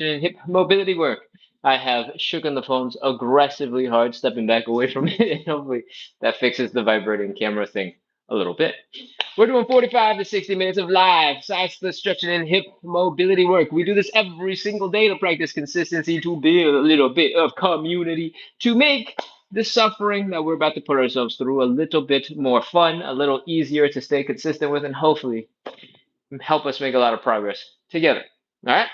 stretching and hip mobility work. I have shooken the phones aggressively hard, stepping back away from it, and hopefully that fixes the vibrating camera thing a little bit. We're doing 45 to 60 minutes of live side split stretching and hip mobility work. We do this every single day to practice consistency, to build a little bit of community, to make the suffering that we're about to put ourselves through a little bit more fun, a little easier to stay consistent with, and hopefully help us make a lot of progress together. All right?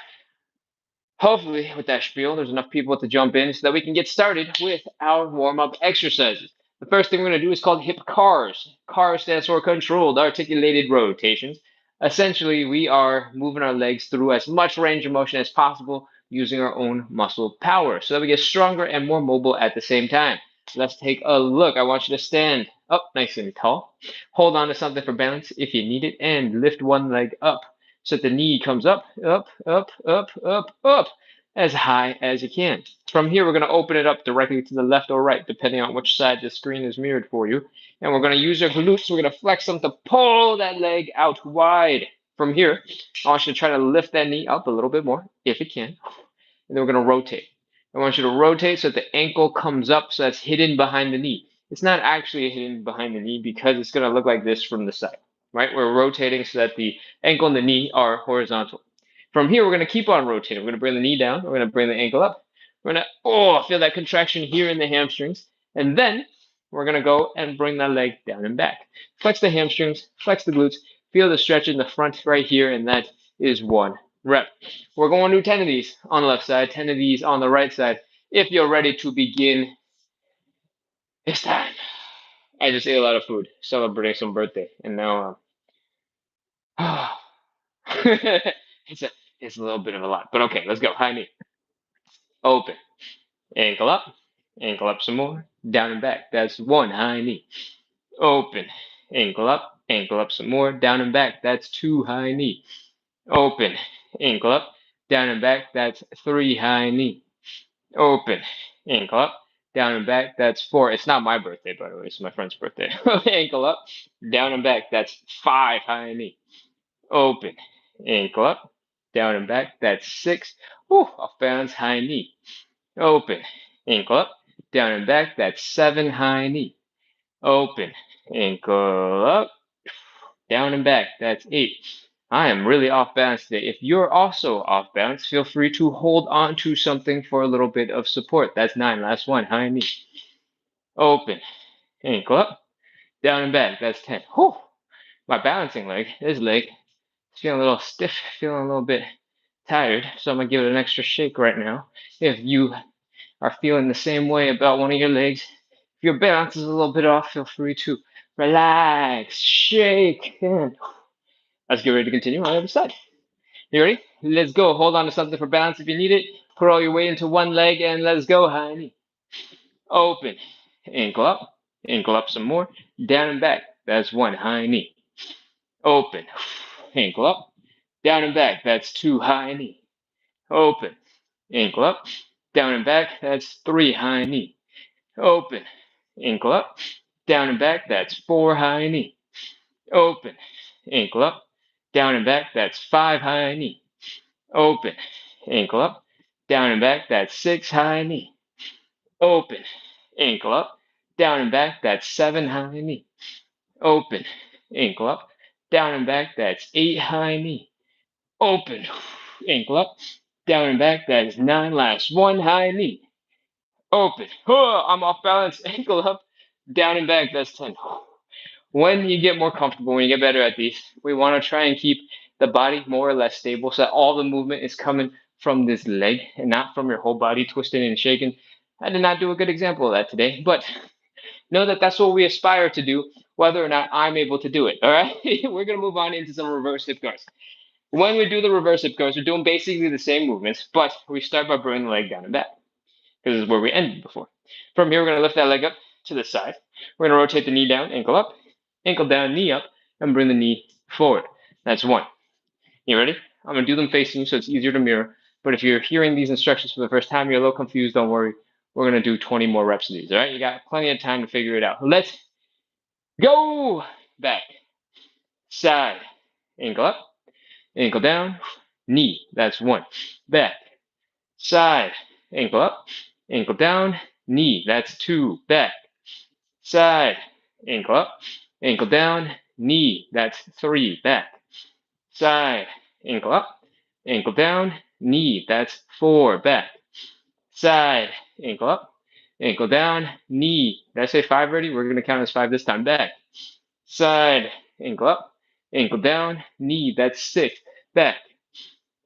Hopefully, with that spiel, there's enough people to jump in so that we can get started with our warm up exercises. The first thing we're going to do is called hip cars. CAR stands for controlled articulated rotations. Essentially, we are moving our legs through as much range of motion as possible using our own muscle power so that we get stronger and more mobile at the same time. Let's take a look. I want you to stand up nice and tall. Hold on to something for balance if you need it, and lift one leg up so that the knee comes up, up, up, up, up, up, as high as you can. From here, we're going to open it up directly to the left or right, depending on which side the screen is mirrored for you. And we're going to use our glutes. We're going to flex them to pull that leg out wide. From here, I want you to try to lift that knee up a little bit more, if you can. And then we're going to rotate. I want you to rotate so that the ankle comes up so that's hidden behind the knee. It's not actually hidden behind the knee because it's going to look like this from the side, right? We're rotating so that the ankle and the knee are horizontal. From here, we're going to keep on rotating. We're going to bring the knee down. We're going to bring the ankle up. We're going to, feel that contraction here in the hamstrings. And then we're going to go and bring that leg down and back. Flex the hamstrings, flex the glutes, feel the stretch in the front right here, and that is one rep. We're going to do 10 of these on the left side, 10 of these on the right side. If you're ready to begin, it's time. I just ate a lot of food, celebrating some birthday, and now it's a it's a little bit of a lot, but okay, let's go. High knee, open, ankle up some more, down and back. That's one high knee, open, ankle up some more, down and back. That's two high knee, open, ankle up, down and back. That's three high knee, open, ankle up, down and back. That's four. It's not my birthday, by the way. It's my friend's birthday. Ankle up, down and back. That's five high knee, open, ankle up, down and back. That's six. Off balance, high knee, open, ankle up, down and back. That's seven high knee, open, ankle up, down and back. That's eight. I am really off balance today. If you're also off balance, feel free to hold on to something for a little bit of support. That's nine. Last one, high knee, open, ankle up, down and back. That's 10. My balancing leg, this leg, is feeling a little stiff, feeling a little bit tired. So I'm going to give it an extra shake right now. If you are feeling the same way about one of your legs, if your balance is a little bit off, feel free to relax, shake, and let's get ready to continue on the other side. You ready? Let's go. Hold on to something for balance if you need it. Put all your weight into one leg and let's go, high knee. Open. Ankle up some more. Down and back. That's one high knee. Open. Ankle up. Down and back. That's two high knee. Open. Ankle up. Down and back. That's three high knee. Open. Ankle up. Down and back. That's four high knee. Open. Ankle up. Down and back. That's five high knee. Open, ankle up, down and back. That's six high knee. Open, ankle up, down and back. That's seven high knee. Open, ankle up, down and back. That's eight high knee. Open, ankle up, down and back. That's nine. Last one high knee. Open. I'm off balance. Ankle up, down and back. That's 10. When you get more comfortable, when you get better at these, we want to try and keep the body more or less stable so that all the movement is coming from this leg and not from your whole body twisting and shaking. I did not do a good example of that today, but know that that's what we aspire to do, whether or not I'm able to do it. All right, we're going to move on into some reverse hip guards. When we do the reverse hip guards, we're doing basically the same movements, but we start by bringing the leg down and back because this is where we ended before. From here, we're going to lift that leg up to the side. We're going to rotate the knee down, ankle up, ankle down, knee up, and bring the knee forward. That's one. You ready? I'm going to do them facing you so it's easier to mirror. But if you're hearing these instructions for the first time, you're a little confused, don't worry. We're going to do 20 more reps of these, all right? You got plenty of time to figure it out. Let's go. Back, side, ankle up, ankle down, knee. That's one. Back, Side, ankle up, ankle down, knee, that's 2, back. Side, ankle up, ankle down, knee, that's 3, back. Side, ankle up, ankle down, knee, that's 4, back. Side, ankle up, ankle down, knee. Did I say 5 already? We're going to count as 5 this time, back. Side, ankle up, ankle down, knee, that's 6, back.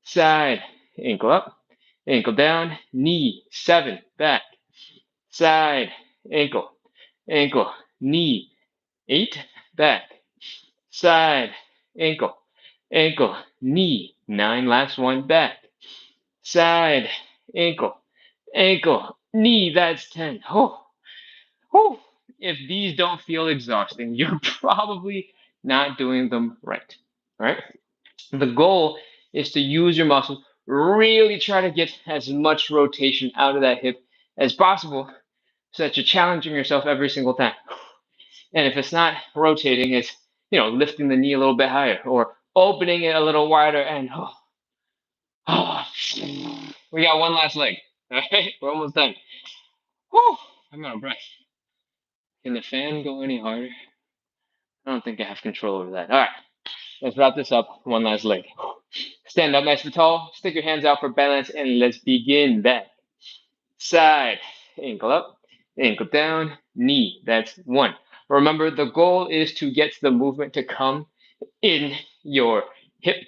Side, ankle up, ankle down, knee, 7, back. Side, ankle, ankle, knee, 8, back. Side, ankle, ankle, knee, 9, last one, back. Side, ankle, ankle, knee, that's 10. Oh, oh. If these don't feel exhausting, you're probably not doing them right. All right? The goal is to use your muscles, really try to get as much rotation out of that hip as possible so that you're challenging yourself every single time. And if it's not rotating, it's lifting the knee a little bit higher or opening it a little wider and we got one last leg. All right, we're almost done. Whew, I'm out of breath. Can the fan go any harder? I don't think I have control over that. All right, let's wrap this up. One last leg. Stand up nice and tall. Stick your hands out for balance, and let's begin. Back, side, ankle up, ankle down, knee. That's 1. Remember, the goal is to get the movement to come in your hip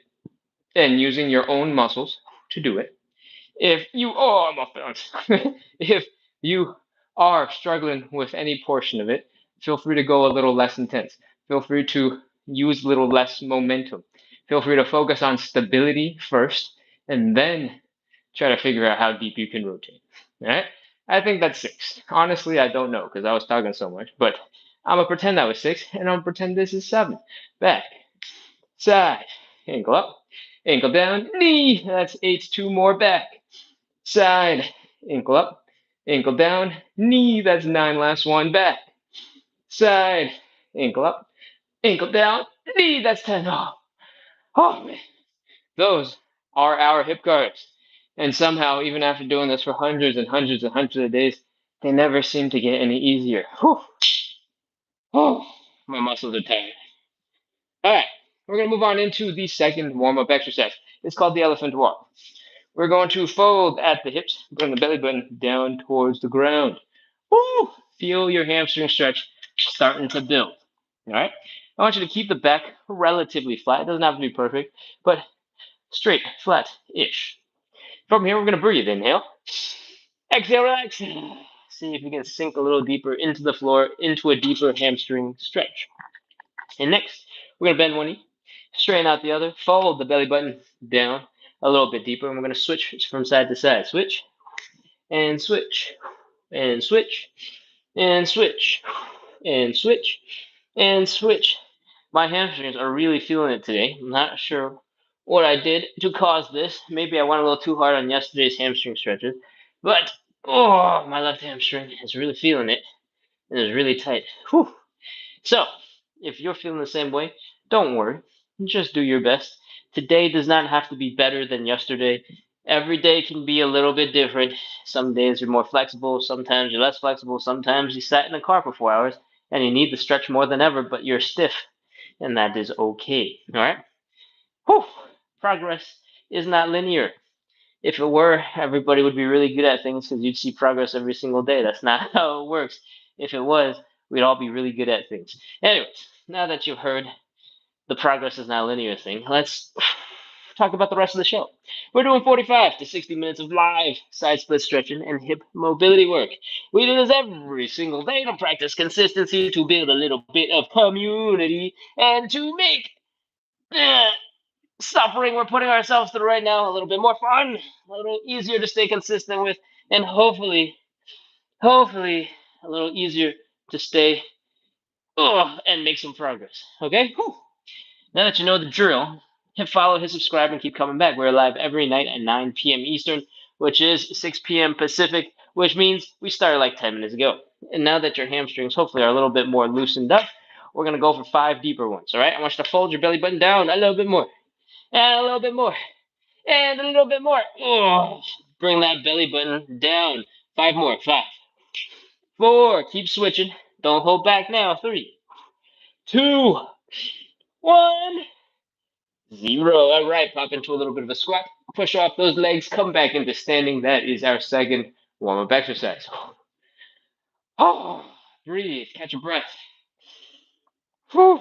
and using your own muscles to do it. If you, I'm off balance. If you are struggling with any portion of it, feel free to go a little less intense. Feel free to use a little less momentum. Feel free to focus on stability first and then try to figure out how deep you can rotate. All right? I think that's 6. Honestly, I don't know because I was talking so much, but I'm going to pretend that was 6 and I'm going to pretend this is 7. Back, side, ankle up, ankle down, knee. That's 8. 2 more, back. Side, ankle up, ankle down, knee, that's 9, last one, back. Side, ankle up, ankle down, knee, that's 10. Oh man. Those are our hip guards. And somehow, even after doing this for hundreds and hundreds and hundreds of days, they never seem to get any easier. Whew. Oh, my muscles are tired. All right, we're going to move on into the second warm-up exercise. It's called the elephant walk. We're going to fold at the hips, bring the belly button down towards the ground. Woo! Feel your hamstring stretch starting to build. All right? I want you to keep the back relatively flat. It doesn't have to be perfect, but straight, flat-ish. From here, we're going to breathe. Inhale. Exhale, relax. See if you can sink a little deeper into the floor, into a deeper hamstring stretch. And next, we're going to bend one knee, straighten out the other, fold the belly button down a little bit deeper, and we're going to switch from side to side. Switch, and switch, and switch, and switch, and switch, and switch. My hamstrings are really feeling it today. I'm not sure what I did to cause this. Maybe I went a little too hard on yesterday's hamstring stretches, but my left hamstring is really feeling it. It is really tight. Whew. So, if you're feeling the same way, don't worry. Just do your best. Today does not have to be better than yesterday. Every day can be a little bit different. Some days you're more flexible, sometimes you're less flexible, sometimes you sat in a car for 4 hours and you need to stretch more than ever, but you're stiff, and that is okay. All right? Whew. Progress is not linear. If it were, everybody would be really good at things because you'd see progress every single day. That's not how it works. If it was, we'd all be really good at things. Anyways, now that you've heard the progress is not linear thing, let's talk about the rest of the show. We're doing 45 to 60 minutes of live side split stretching and hip mobility work. We do this every single day to practice consistency, to build a little bit of community, and to make suffering we're putting ourselves through right now a little bit more fun, a little easier to stay consistent with, and hopefully a little easier to stay and make some progress. Okay? Whew. Now that you know the drill, hit follow, hit subscribe, and keep coming back. We're live every night at 9 p.m. Eastern, which is 6 p.m. Pacific, which means we started like 10 minutes ago. And now that your hamstrings hopefully are a little bit more loosened up, we're going to go for 5 deeper ones. All right? I want you to fold your belly button down a little bit more. And a little bit more. And a little bit more. Bring that belly button down. 5 more. 5, 4. Keep switching. Don't hold back now. 3, 2, 1. 0. All right, pop into a little bit of a squat. Push off those legs. Come back into standing. That is our second warm-up exercise. Oh, breathe. Catch a breath. Whew.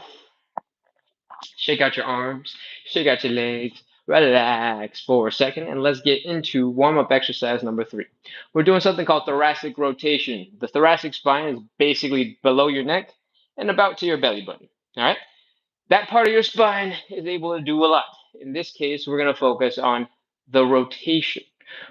Shake out your arms. Shake out your legs. Relax for a second, and let's get into warm-up exercise number 3. We're doing something called thoracic rotation. The thoracic spine is basically below your neck and about to your belly button. All right? That part of your spine is able to do a lot. In this case, we're going to focus on the rotation.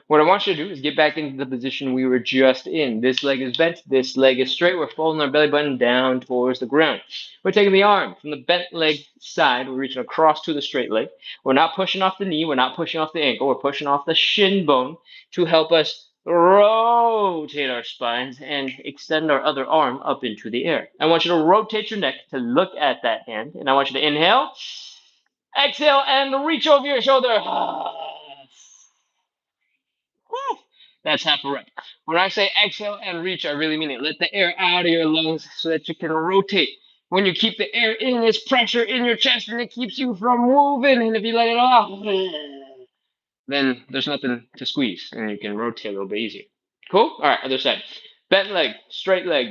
What I want you to do is get back into the position we were just in. This leg is bent, this leg is straight. We're folding our belly button down towards the ground. We're taking the arm from the bent leg side. We're reaching across to the straight leg. We're not pushing off the knee. We're not pushing off the ankle. We're pushing off the shin bone to help us rotate our spines and extend our other arm up into the air. I want you to rotate your neck to look at that hand, and I want you to inhale, exhale, and reach over your shoulder. That's half a rep. When I say exhale and reach, I really mean it. Let the air out of your lungs so that you can rotate. When you keep the air in, it's pressure in your chest and it keeps you from moving. And if you let it off, then there's nothing to squeeze and you can rotate a little bit easier. Cool? All right, other side. Bent leg,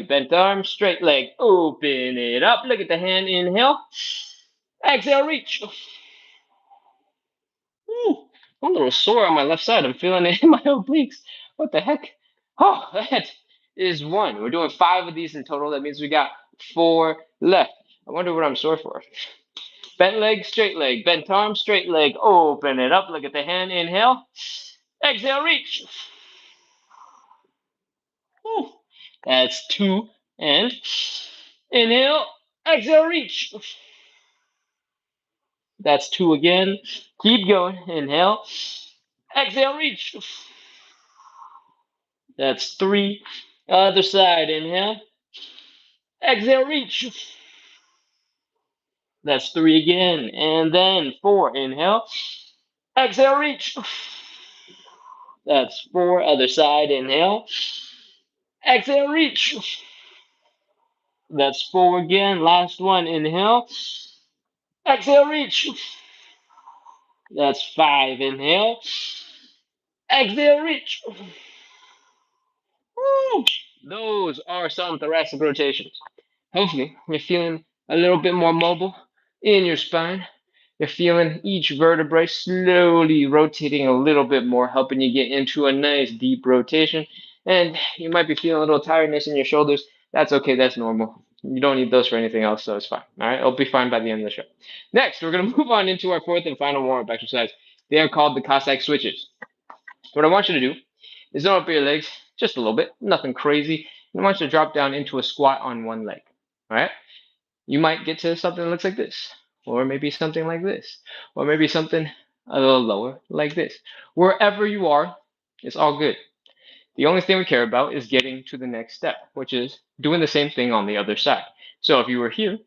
bent arm, straight leg. Open it up. Look at the hand. Inhale. Exhale, reach. Ooh, I'm a little sore on my left side. I'm feeling it in my obliques. What the heck? Oh, that is 1. We're doing 5 of these in total. That means we got 4 left. I wonder what I'm sore for. Bent leg, bent arm, straight leg. Open it up. Look at the hand. Inhale. Exhale, reach. Ooh, that's 2. And inhale. Exhale, reach. That's 2 again. Keep going. Inhale. Exhale, reach. That's 3. Other side. Inhale. Exhale, reach. That's 3 again. And then 4. Inhale. Exhale, reach. That's 4. Other side. Inhale. Exhale, reach. That's 4 again. Last one. Inhale. Exhale, reach. That's 5. Inhale. Exhale, reach. Woo! Those are some thoracic rotations. Hopefully, you're feeling a little bit more mobile in your spine. You're feeling each vertebrae slowly rotating a little bit more, helping you get into a nice deep rotation. And you might be feeling a little tiredness in your shoulders. That's okay, that's normal. You don't need those for anything else, so it's fine. All right, it'll be fine by the end of the show. Next, we're going to move on into our 4th and final warm-up exercise. They are called the Cossack switches. What I want you to do is open up your legs just a little bit, nothing crazy. I want you to drop down into a squat on one leg. All right? You might get to something that looks like this, or maybe something like this, or maybe something a little lower like this. Wherever you are, it's all good. The only thing we care about is getting to the next step, which is doing the same thing on the other side. So if you were here,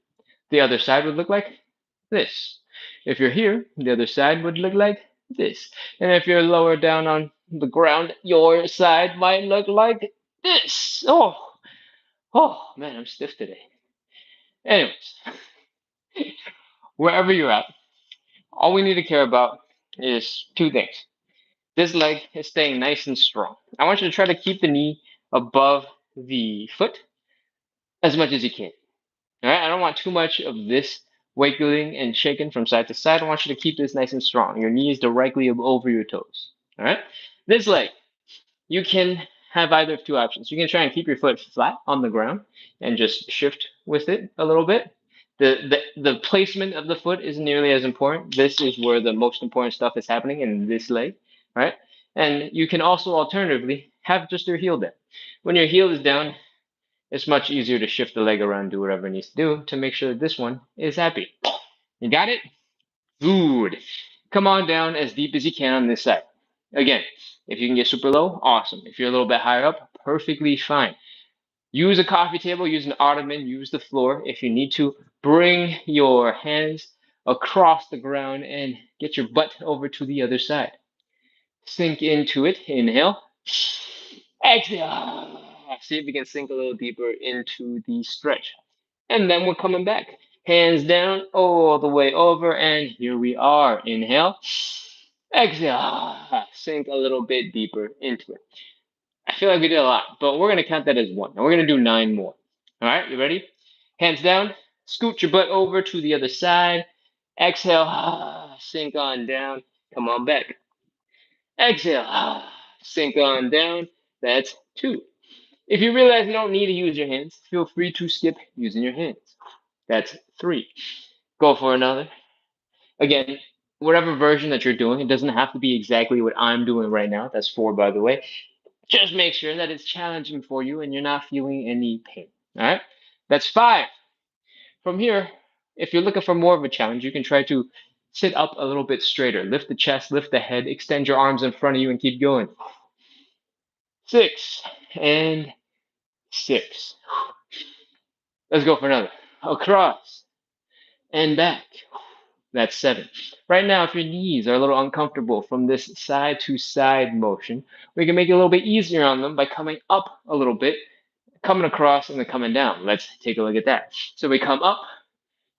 the other side would look like this. If you're here, the other side would look like this. And if you're lower down on the ground, your side might look like this. Oh man, I'm stiff today. Anyways, wherever you're at, all we need to care about is 2 things. This leg is staying nice and strong. I want you to try to keep the knee above the foot as much as you can. All right, I don't want too much of this wiggling and shaking from side to side. I want you to keep this nice and strong. Your knees directly over your toes. All right, this leg, you can have either of 2 options. You can try and keep your foot flat on the ground and just shift with it a little bit. The placement of the foot isn't nearly as important. This is where the most important stuff is happening in this leg, right? And you can also alternatively have just your heel down. When your heel is down, it's much easier to shift the leg around, do whatever it needs to do to make sure that this one is happy. You got it? Good. Come on down as deep as you can on this side. Again, if you can get super low, awesome. If you're a little bit higher up, perfectly fine. Use a coffee table, use an ottoman, use the floor. If you need to, bring your hands across the ground and get your butt over to the other side. Sink into it. Inhale. Exhale. See if we can sink a little deeper into the stretch. And then we're coming back. Hands down, all the way over, and here we are. Inhale. Exhale. Sink a little bit deeper into it. I feel like we did a lot, but we're going to count that as one. And we're going to do 9 more. All right, you ready? Hands down. Scoot your butt over to the other side. Exhale. Sink on down. Come on back. Exhale. Sink on down. That's 2. If you realize you don't need to use your hands, feel free to skip using your hands. That's 3. Go for another. Again, whatever version that you're doing, it doesn't have to be exactly what I'm doing right now. That's 4, by the way. Just make sure that it's challenging for you and you're not feeling any pain. All right? That's 5. From here, if you're looking for more of a challenge, you can try to sit up a little bit straighter. Lift the chest, lift the head, extend your arms in front of you, and keep going. 6 and 6. Let's go for another. Across and back. That's 7. Right now, if your knees are a little uncomfortable from this side to side motion, we can make it a little bit easier on them by coming up a little bit, coming across, and then coming down. Let's take a look at that. So we come up,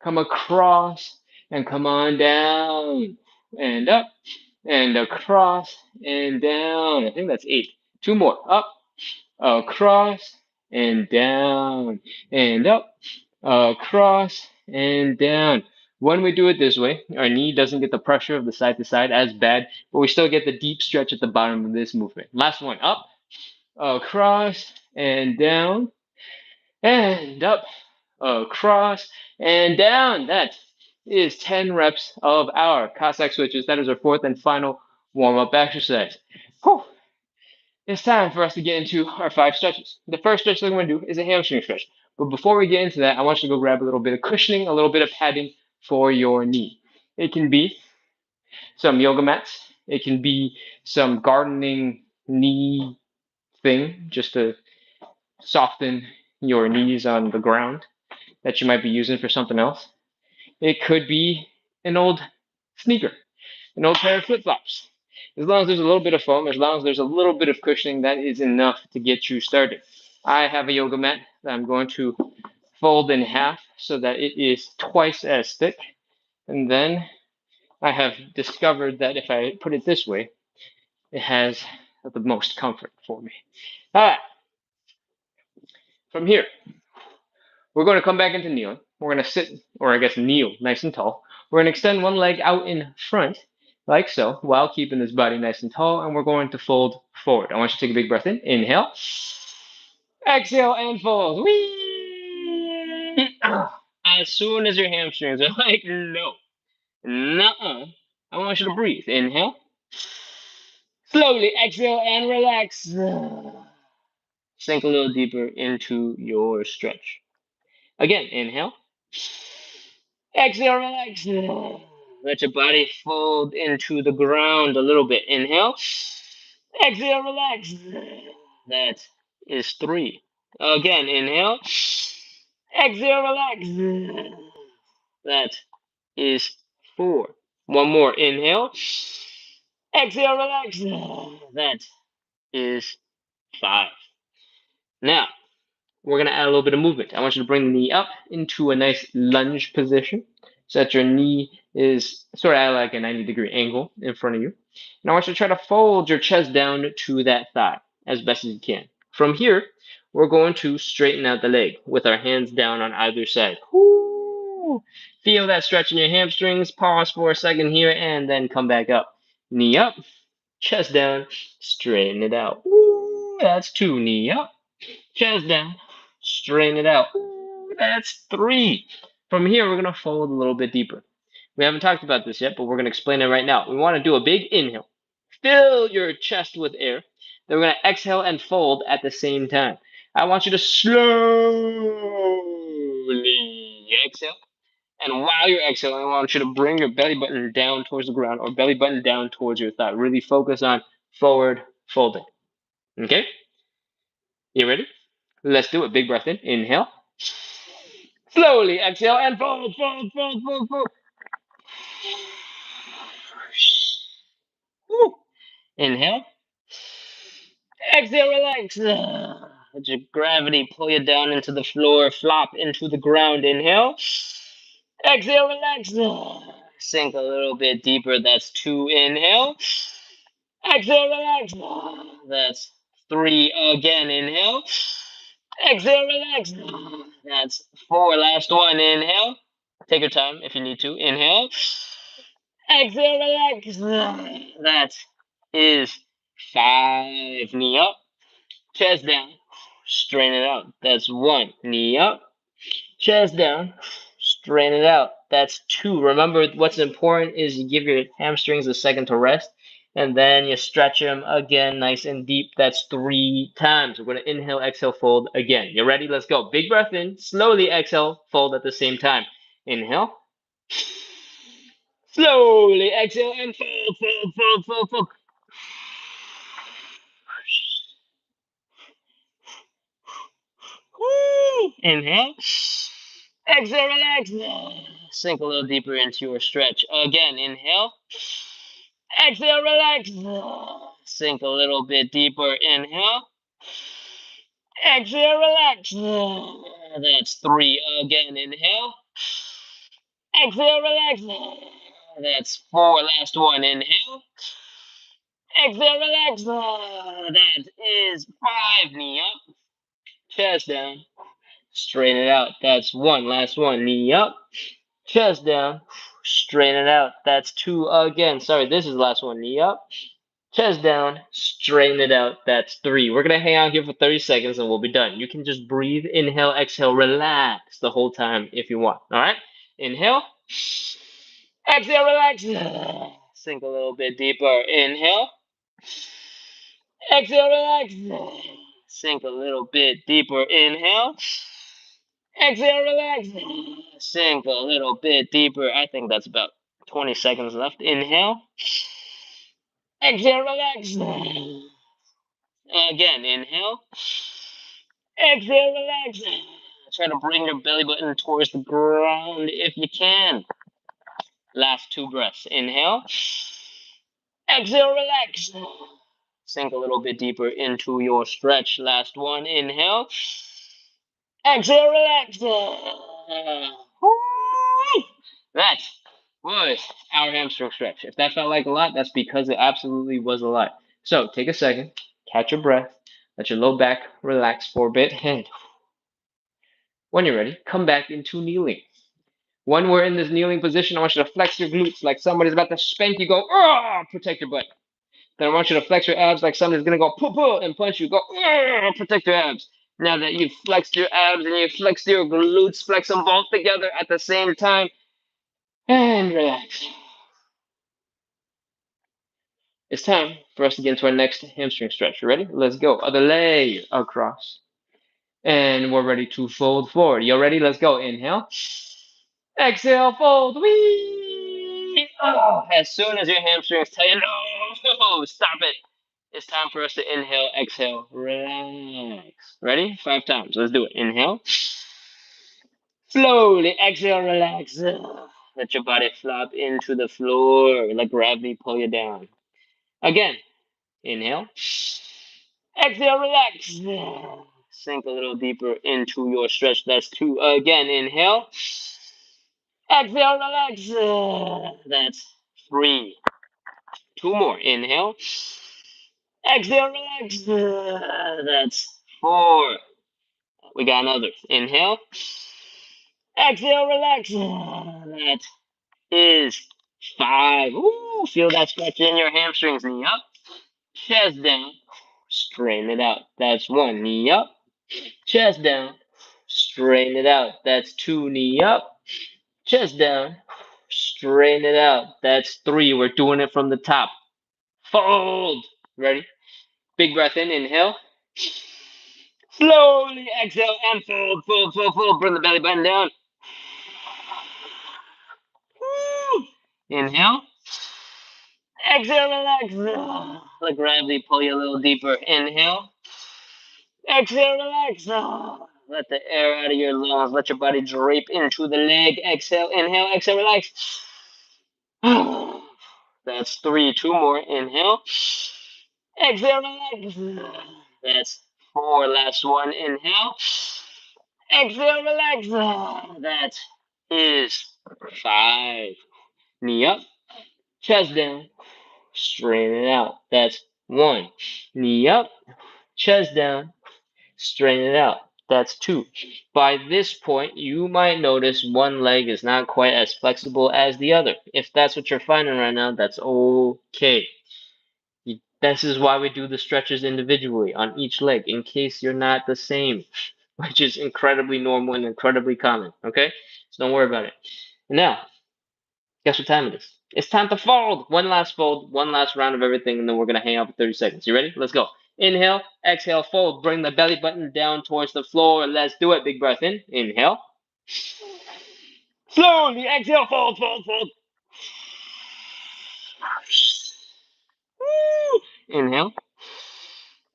come across, and come on down, and up, and across, and down. I think that's 8. 2 more. Up, across, and down, and up, across, and down. When we do it this way, our knee doesn't get the pressure of the side to side as bad, but we still get the deep stretch at the bottom of this movement. Last one. Up, across, and down, and up, across, and down. That is 10 reps of our Cossack switches. That is our 4th and final warm-up exercise. Whew. It's time for us to get into our 5 stretches. The first stretch that we're going to do is a hamstring stretch. But before we get into that, I want you to go grab a little bit of cushioning, a little bit of padding for your knee. It can be some yoga mats. It can be some gardening knee thing just to soften your knees on the ground that you might be using for something else. It could be an old sneaker, an old pair of flip-flops. As long as there's a little bit of foam, as long as there's a little bit of cushioning, that is enough to get you started. I have a yoga mat that I'm going to fold in half so that it is twice as thick. And then I have discovered that if I put it this way, it has the most comfort for me. All right. From here, we're going to come back into kneeling. We're going to sit, or I guess kneel, nice and tall. We're going to extend one leg out in front, like so, while keeping this body nice and tall, and we're going to fold forward. I want you to take a big breath in. Inhale. Exhale and fold. Whee! As soon as your hamstrings are like, no, nuh-uh, I want you to breathe. Inhale. Slowly exhale and relax. Sink a little deeper into your stretch. Again, inhale. Exhale, relax. Let your body fold into the ground a little bit. Inhale. Exhale, relax. That is 3. Again, inhale. Exhale, relax. That is 4. One more. Inhale. Exhale, relax. That is 5. Now, we're going to add a little bit of movement. I want you to bring the knee up into a nice lunge position so that your knee is sort of at like a 90-degree angle in front of you. And I want you to try to fold your chest down to that thigh as best as you can. From here, we're going to straighten out the leg with our hands down on either side. Woo! Feel that stretch in your hamstrings. Pause for a second here and then come back up. Knee up, chest down, straighten it out. Woo! That's 2. Knee up, chest down, straighten it out. Ooh, that's 3. From here, we're going to fold a little bit deeper. We haven't talked about this yet, but we're going to explain it right now. We want to do a big inhale. Fill your chest with air. Then we're going to exhale and fold at the same time. I want you to slowly exhale. And while you're exhaling, I want you to bring your belly button down towards the ground or belly button down towards your thigh. Really focus on forward folding. Okay? You ready? Let's do it. Big breath in. Inhale. Slowly exhale and fold, fold, fold, fold, fold. Woo. Inhale. Exhale, relax. Let your gravity pull you down into the floor, flop into the ground. Inhale. Exhale, relax. Sink a little bit deeper. That's 2. Inhale. Exhale, relax. That's 3 again. Inhale. Exhale, relax. That's 4. Last one. Inhale. Take your time if you need to. Inhale. Exhale, relax. That is 5. Knee up. Chest down. Strain it out. That's 1. Knee up. Chest down. Strain it out. That's 2. Remember, what's important is you give your hamstrings a second to rest, and then you stretch them again nice and deep. That's 3 times. We're going to inhale, exhale, fold again. You ready? Let's go. Big breath in. Slowly exhale, fold at the same time. Inhale. Slowly exhale and fold, fold, fold, fold, fold. Woo! Inhale. Exhale, relax. Sink a little deeper into your stretch. Again, inhale. Exhale, relax. Sink a little bit deeper. Inhale. Exhale, relax. That's 3 again. Inhale. Exhale, relax. That's 4. Last one. Inhale. Exhale, relax. That is 5. Knee up. Chest down. Straighten it out. That's 1. Last one. Knee up. Chest down. Straighten it out. That's 2 again. Sorry, this is the last one. Knee up. Chest down. Straighten it out. That's 3. We're going to hang out here for 30 seconds and we'll be done. You can just breathe, inhale, exhale, relax the whole time if you want. All right? Inhale. Exhale, relax. Sink a little bit deeper. Inhale. Exhale, relax. Sink a little bit deeper. Inhale. Exhale, relax. Sink a little bit deeper. I think that's about 20 seconds left. Inhale. Exhale, relax. Again, inhale. Exhale, relax. Try to bring your belly button towards the ground if you can. Last 2 breaths. Inhale. Exhale, relax. Sink a little bit deeper into your stretch. Last one. Inhale. Exhale, relax. That was our hamstring stretch. If that felt like a lot, that's because it absolutely was a lot. So take a second, catch your breath, let your low back relax for a bit, and when you're ready, come back into kneeling. When we're in this kneeling position, I want you to flex your glutes like somebody's about to spank you. Go, protect your butt. Then I want you to flex your abs like somebody's gonna go poo and punch you. Go, protect your abs. Now that you've flexed your abs and you've flexed your glutes, flex them both together at the same time and relax. It's time for us to get into our next hamstring stretch. You ready? Let's go. Other leg across. And we're ready to fold forward. You ready? Let's go. Inhale. Exhale, fold. Whee! Oh, as soon as your hamstrings tell you no, stop it. It's time for us to inhale, exhale, relax. Ready? 5 times. Let's do it. Inhale. Slowly exhale, relax. Let your body flop into the floor. Let gravity pull you down. Again. Inhale. Exhale, relax. Sink a little deeper into your stretch. That's 2 again. Inhale. Exhale, relax. That's 3. 2 more. Inhale. Exhale, relax. That's 4. We got another. Inhale. Exhale, relax. That is 5. Ooh, feel that stretch in your hamstrings. Knee up. Chest down. Straighten it out. That's 1. Knee up. Chest down. Straighten it out. That's 2. Knee up. Chest down. Straighten it out. That's 3. We're doing it from the top. Fold. Ready? Big breath in. Inhale. Slowly exhale and fold, fold, fold, fold. Bring the belly button down. Woo. Inhale. Exhale, relax. Let gravity pull you a little deeper. Inhale. Exhale, relax. Let the air out of your lungs. Let your body drape into the leg. Exhale, inhale, exhale, relax. That's 3. 2 more. Inhale. Exhale, relax. That's 4. Last one. Inhale. Exhale, relax. That is 5. Knee up, chest down, straighten it out. That's 1. Knee up, chest down, straighten it out. That's 2. By this point, you might notice one leg is not quite as flexible as the other. If that's what you're finding right now, that's okay. This is why we do the stretches individually on each leg, in case you're not the same, which is incredibly normal and incredibly common, okay? So don't worry about it. Now, guess what time it is? It's time to fold. One last fold, one last round of everything, and then we're going to hang out for 30 seconds. You ready? Let's go. Inhale, exhale, fold. Bring the belly button down towards the floor. Let's do it. Big breath in. Inhale. Slowly exhale, fold, fold, fold. Woo. Inhale.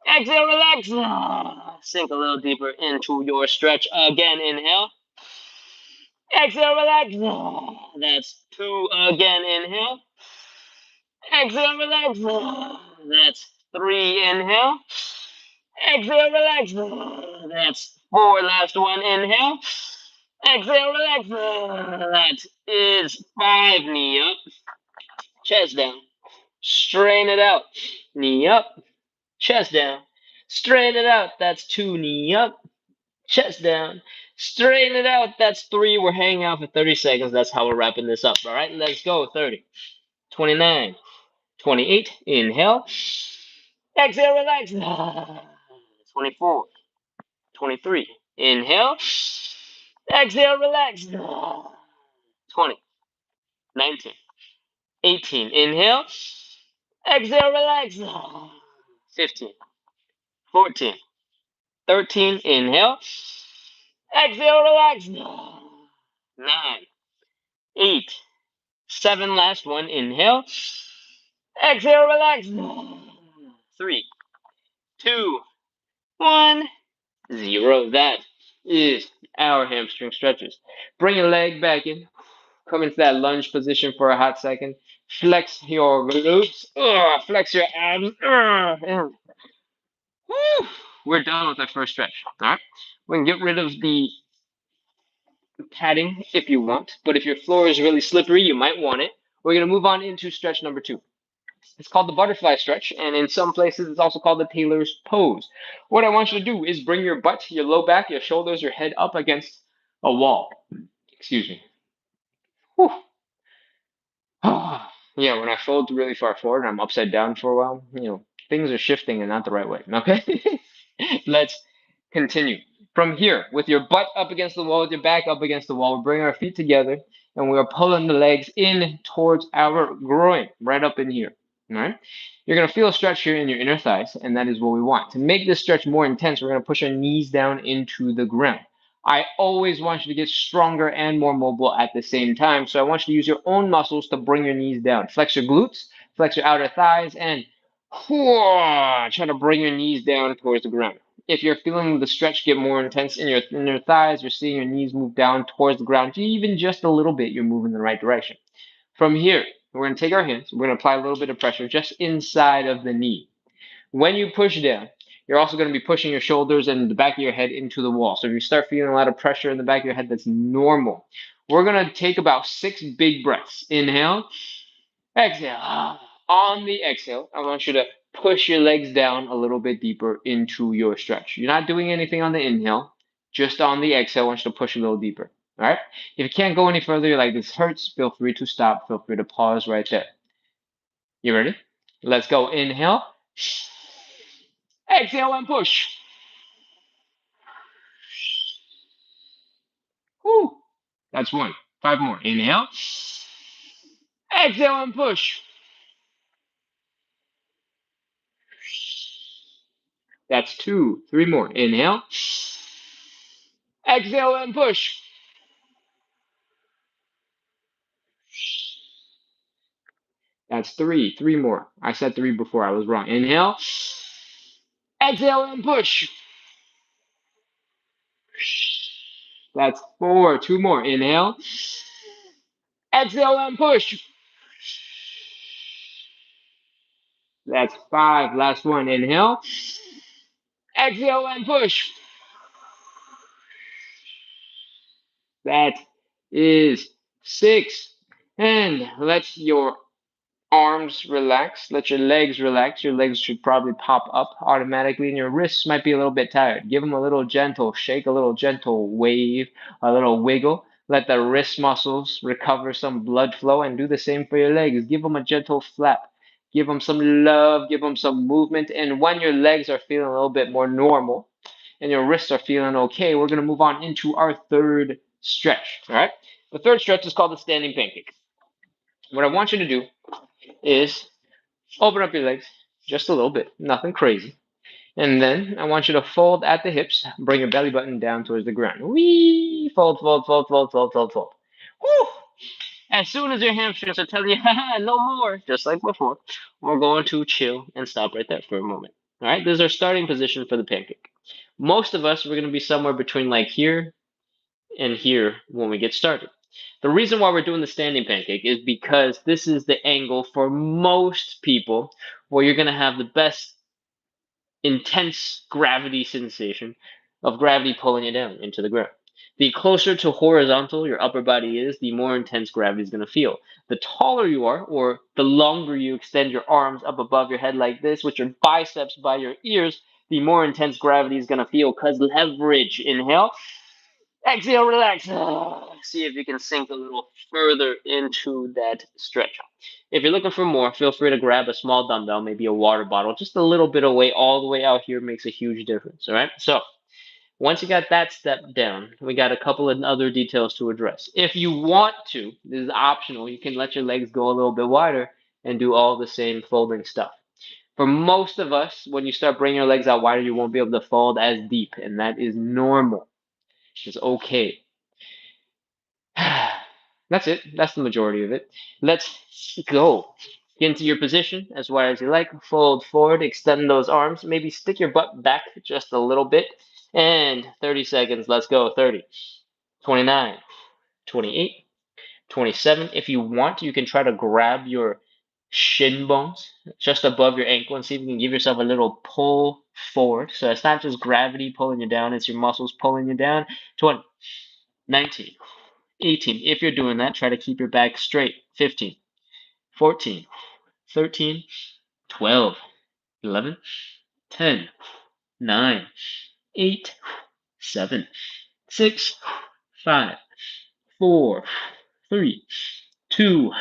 Exhale, relax. Sink a little deeper into your stretch. Again, inhale. Exhale, relax. That's 2 again. Inhale. Exhale, relax. That's 3. Inhale. Exhale, relax. That's 4. Last one. Inhale. Exhale, relax. That is 5. Knee up. Chest down. Strain it out. Knee up. Chest down. Strain it out. That's 2. Knee up. Chest down. Straighten it out. That's 3. We're hanging out for 30 seconds. That's how we're wrapping this up. All right, let's go. 30, 29, 28. Inhale. Exhale, relax. 24, 23. Inhale. Exhale, relax. 20, 19, 18. Inhale. Exhale, relax. 15, 14, 13. Inhale. Exhale, relax. 9, 8, 7. Last one. Inhale. Exhale, relax. 3, 2, 1, 0. That is our hamstring stretches. Bring your leg back in. Come into that lunge position for a hot second. Flex your glutes. Flex your abs. And whew, we're done with our first stretch. All right. We can get rid of the padding if you want, but if your floor is really slippery, you might want it. We're going to move on into stretch number 2. It's called the butterfly stretch, and in some places it's also called the tailor's pose. What I want you to do is bring your butt, your low back, your shoulders, your head up against a wall. Excuse me. Whew. Yeah, when I fold really far forward and I'm upside down for a while, things are shifting and not the right way. Okay? Let's continue. From here, with your butt up against the wall, with your back up against the wall, we bring our feet together and we are pulling the legs in towards our groin, right up in here. All right? You're going to feel a stretch here in your inner thighs, and that is what we want. To make this stretch more intense, we're going to push our knees down into the ground. I always want you to get stronger and more mobile at the same time. So I want you to use your own muscles to bring your knees down. Flex your glutes, flex your outer thighs, and try to bring your knees down towards the ground. If you're feeling the stretch get more intense in your inner thighs, you're seeing your knees move down towards the ground, even just a little bit, you're moving in the right direction. From here, we're going to take our hands, we're going to apply a little bit of pressure just inside of the knee. When you push down, you're also going to be pushing your shoulders and the back of your head into the wall. So if you start feeling a lot of pressure in the back of your head, that's normal. We're going to take about 6 big breaths. Inhale, exhale. On the exhale, I want you to push your legs down a little bit deeper into your stretch. You're not doing anything on the inhale, just on the exhale, I want you to push a little deeper. All right? If you can't go any further, you're like, this hurts, feel free to stop. Feel free to pause right there. You ready? Let's go. Inhale. Exhale and push. Whew. That's 1. 5 more. Inhale. Exhale and push. That's 2. 3 more. Inhale. Exhale and push. That's 3. 3 more. I said 3 before. I was wrong. Inhale. Exhale and push. That's 4. 2 more. Inhale. Exhale and push. That's 5. Last one. Inhale. Exhale and push. That is 6. And let your arms relax. Let your legs relax. Your legs should probably pop up automatically, and your wrists might be a little bit tired. Give them a little gentle shake, a little gentle wave, a little wiggle. Let the wrist muscles recover some blood flow, and do the same for your legs. Give them a gentle flap. Give them some love. Give them some movement. And when your legs are feeling a little bit more normal and your wrists are feeling okay, we're going to move on into our third stretch. All right. The third stretch is called the standing pancake. What I want you to do is open up your legs just a little bit, nothing crazy. And then I want you to fold at the hips, bring your belly button down towards the ground. Wee! Fold, fold, fold, fold, fold, fold, fold. Woo! As soon as your hamstrings are telling you, haha, no more, just like before, we're going to chill and stop right there for a moment. All right, this is our starting position for the pancake. Most of us, we're going to be somewhere between like here and here when we get started. The reason why we're doing the standing pancake is because this is the angle for most people where you're going to have the best intense gravity sensation of gravity pulling you down into the ground. The closer to horizontal your upper body is, the more intense gravity is going to feel. The taller you are, or the longer you extend your arms up above your head like this, with your biceps by your ears, the more intense gravity is going to feel because leverage. Inhale. Exhale, relax. See if you can sink a little further into that stretch. If you're looking for more, feel free to grab a small dumbbell, maybe a water bottle, just a little bit of weight all the way out here makes a huge difference. All right. So once you got that step down, we got a couple of other details to address. If you want to, this is optional, you can let your legs go a little bit wider and do all the same folding stuff. For most of us, when you start bringing your legs out wider, you won't be able to fold as deep, and that is normal. It's okay. That's it. That's the majority of it. Let's go. Get into your position as wide as you like. Fold forward, extend those arms. Maybe stick your butt back just a little bit. And 30 seconds. Let's go. 30, 29, 28, 27. If you want, you can try to grab your shin bones just above your ankle and see if you can give yourself a little pull forward. So it's not just gravity pulling you down, it's your muscles pulling you down. 20, 19, 18. If you're doing that, try to keep your back straight. 15, 14, 13, 12, 11, 10, 9, 8, 7, 6, 5, 4, 3, 2,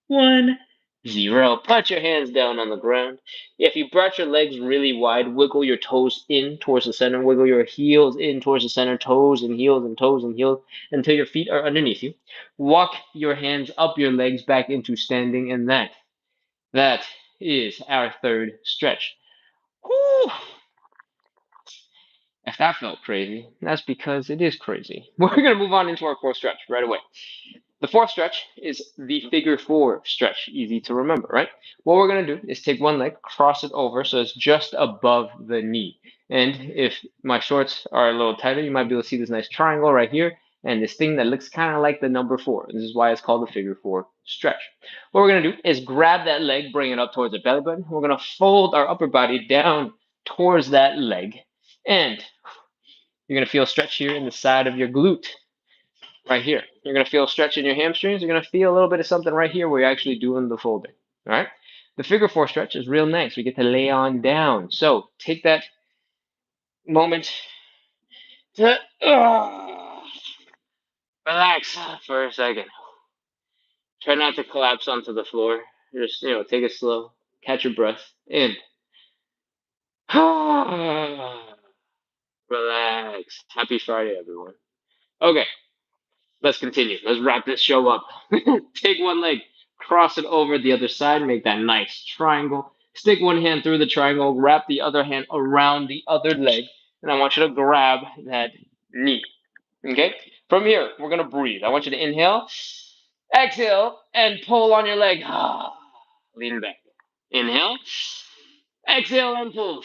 1, 0. Put your hands down on the ground. If you brought your legs really wide, wiggle your toes in towards the center. Wiggle your heels in towards the center. Toes and heels and toes and heels until your feet are underneath you. Walk your hands up your legs back into standing, and that is our third stretch. Whew. If that felt crazy, that's because it is crazy. We're going to move on into our fourth stretch right away. The fourth stretch is the figure four stretch. Easy to remember, right? What we're going to do is take one leg, cross it over so it's just above the knee. And if my shorts are a little tighter, you might be able to see this nice triangle right here and this thing that looks kind of like the number 4. This is why it's called the figure 4 stretch. What we're going to do is grab that leg, bring it up towards the belly button. We're going to fold our upper body down towards that leg. And you're going to feel stretch here in the side of your glute right here. You're going to feel stretch in your hamstrings. You're going to feel a little bit of something right here where you're actually doing the folding. All right. The figure 4 stretch is real nice. We get to lay on down. So take that moment to relax for a second. Try not to collapse onto the floor. Just, take it slow. Catch your breath. In. Relax. Happy Friday, everyone. Okay. Let's continue. Let's wrap this show up. Take one leg, cross it over the other side, make that nice triangle. Stick one hand through the triangle, wrap the other hand around the other leg, and I want you to grab that knee. Okay? From here, we're going to breathe. I want you to inhale, exhale, and pull on your leg. Lean back. Inhale, exhale, and pull.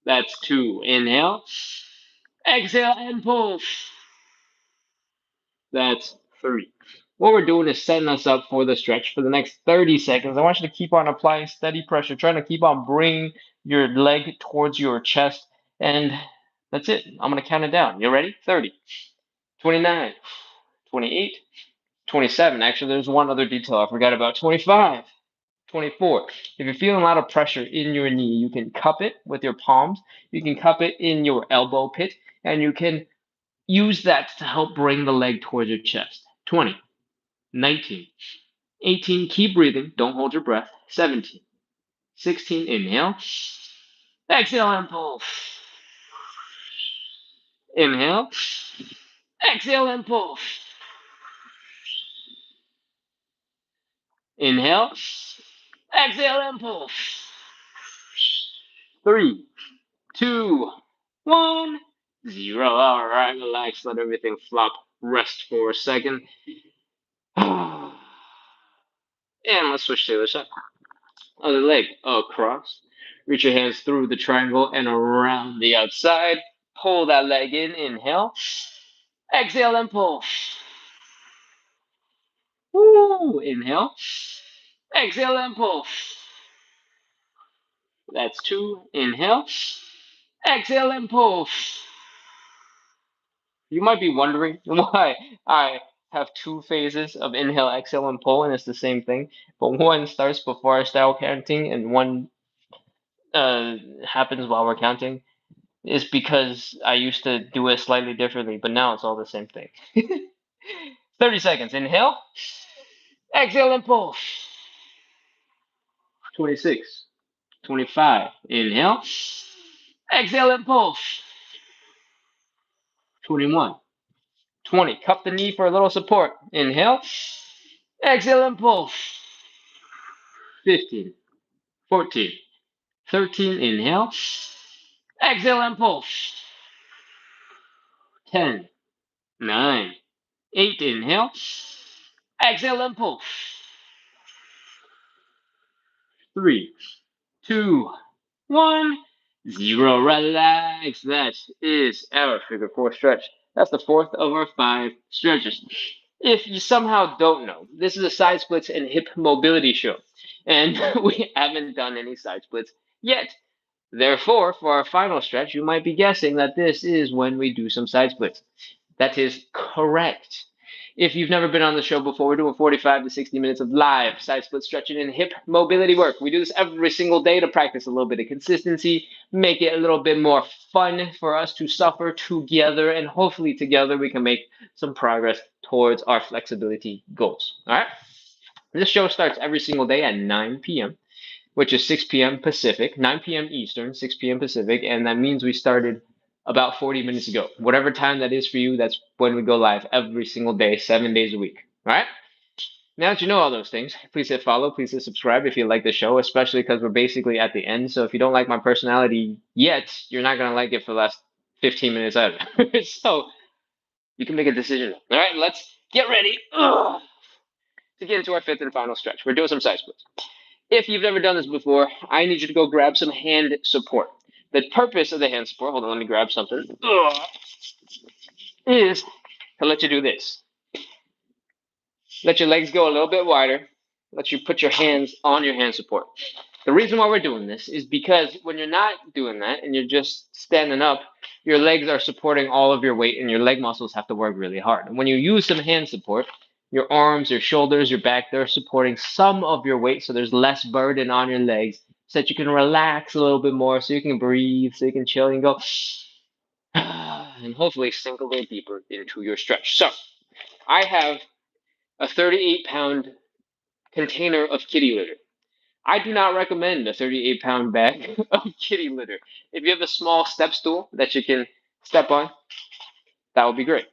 That's 2. Inhale, exhale, and pull. That's 3. what we're doing is setting us up for the stretch for the next 30 seconds. I want you to keep on applying steady pressure, trying to keep on bringing your leg towards your chest. And that's it. I'm going to count it down. You ready? 30, 29, 28, 27. Actually, there's one other detail I forgot about. 25, 24. If you're feeling a lot of pressure in your knee, you can cup it with your palms. You can cup it in your elbow pit, and you can use that to help bring the leg towards your chest. 20, 19, 18. Keep breathing. Don't hold your breath. 17, 16. Inhale. Exhale and pull. Inhale. Exhale and pull. Inhale. Exhale and pull. 3, 2, 1, 0. All right, relax. Let everything flop. Rest for a second. And let's switch to the other side. Other leg across. Reach your hands through the triangle and around the outside. Pull that leg in. Inhale. Exhale and pull. Woo! Inhale. Exhale and pull. That's 2. Inhale. Exhale and pull. You might be wondering why I have 2 phases of inhale, exhale, and pull, and it's the same thing. But one starts before I start counting, and one happens while we're counting. Is because I used to do it slightly differently, but now it's all the same thing. 30 seconds. Inhale. Exhale and pull. 26. 25. Inhale. Exhale and pull. 21. 20. Cup the knee for a little support. Inhale. Exhale and pull. 15. 14. 13. Inhale. Exhale and pull. 10. 9. 8. Inhale. Exhale and pull. 3, 2, 1, 0. Relax. That is our figure 4 stretch. That's the fourth of our 5 stretches. If you somehow don't know, this is a side splits and hip mobility show, and we haven't done any side splits yet. Therefore, for our final stretch, you might be guessing that this is when we do some side splits. That is correct. If you've never been on the show before, we're doing 45 to 60 minutes of live side split stretching and hip mobility work. We do this every single day to practice a little bit of consistency, make it a little bit more fun for us to suffer together, and hopefully together we can make some progress towards our flexibility goals. All right? This show starts every single day at 9 p.m., which is 6 p.m. Pacific, 9 p.m. Eastern, 6 p.m. Pacific, and that means we started about 40 minutes ago. Whatever time that is for you, that's when we go live every single day, 7 days a week. All right? Now that you know all those things, please hit follow, please hit subscribe if you like the show, especially because we're basically at the end. So if you don't like my personality yet, you're not going to like it for the last 15 minutes either. So you can make a decision. All right, let's get ready to get into our fifth and final stretch. We're doing some side splits. If you've never done this before, I need you to go grab some hand support. The purpose of the hand support, hold on, let me grab something, is to let you do this. Let your legs go a little bit wider. Let you put your hands on your hand support. The reason why we're doing this is because when you're not doing that and you're just standing up, your legs are supporting all of your weight and your leg muscles have to work really hard. And when you use some hand support, your arms, your shoulders, your back, they're supporting some of your weight so there's less burden on your legs so that you can relax a little bit more, so you can breathe, so you can chill and go and hopefully sink a little deeper into your stretch. So I have a 38-pound container of kitty litter. I do not recommend a 38-pound bag of kitty litter. If you have a small step stool that you can step on, that would be great.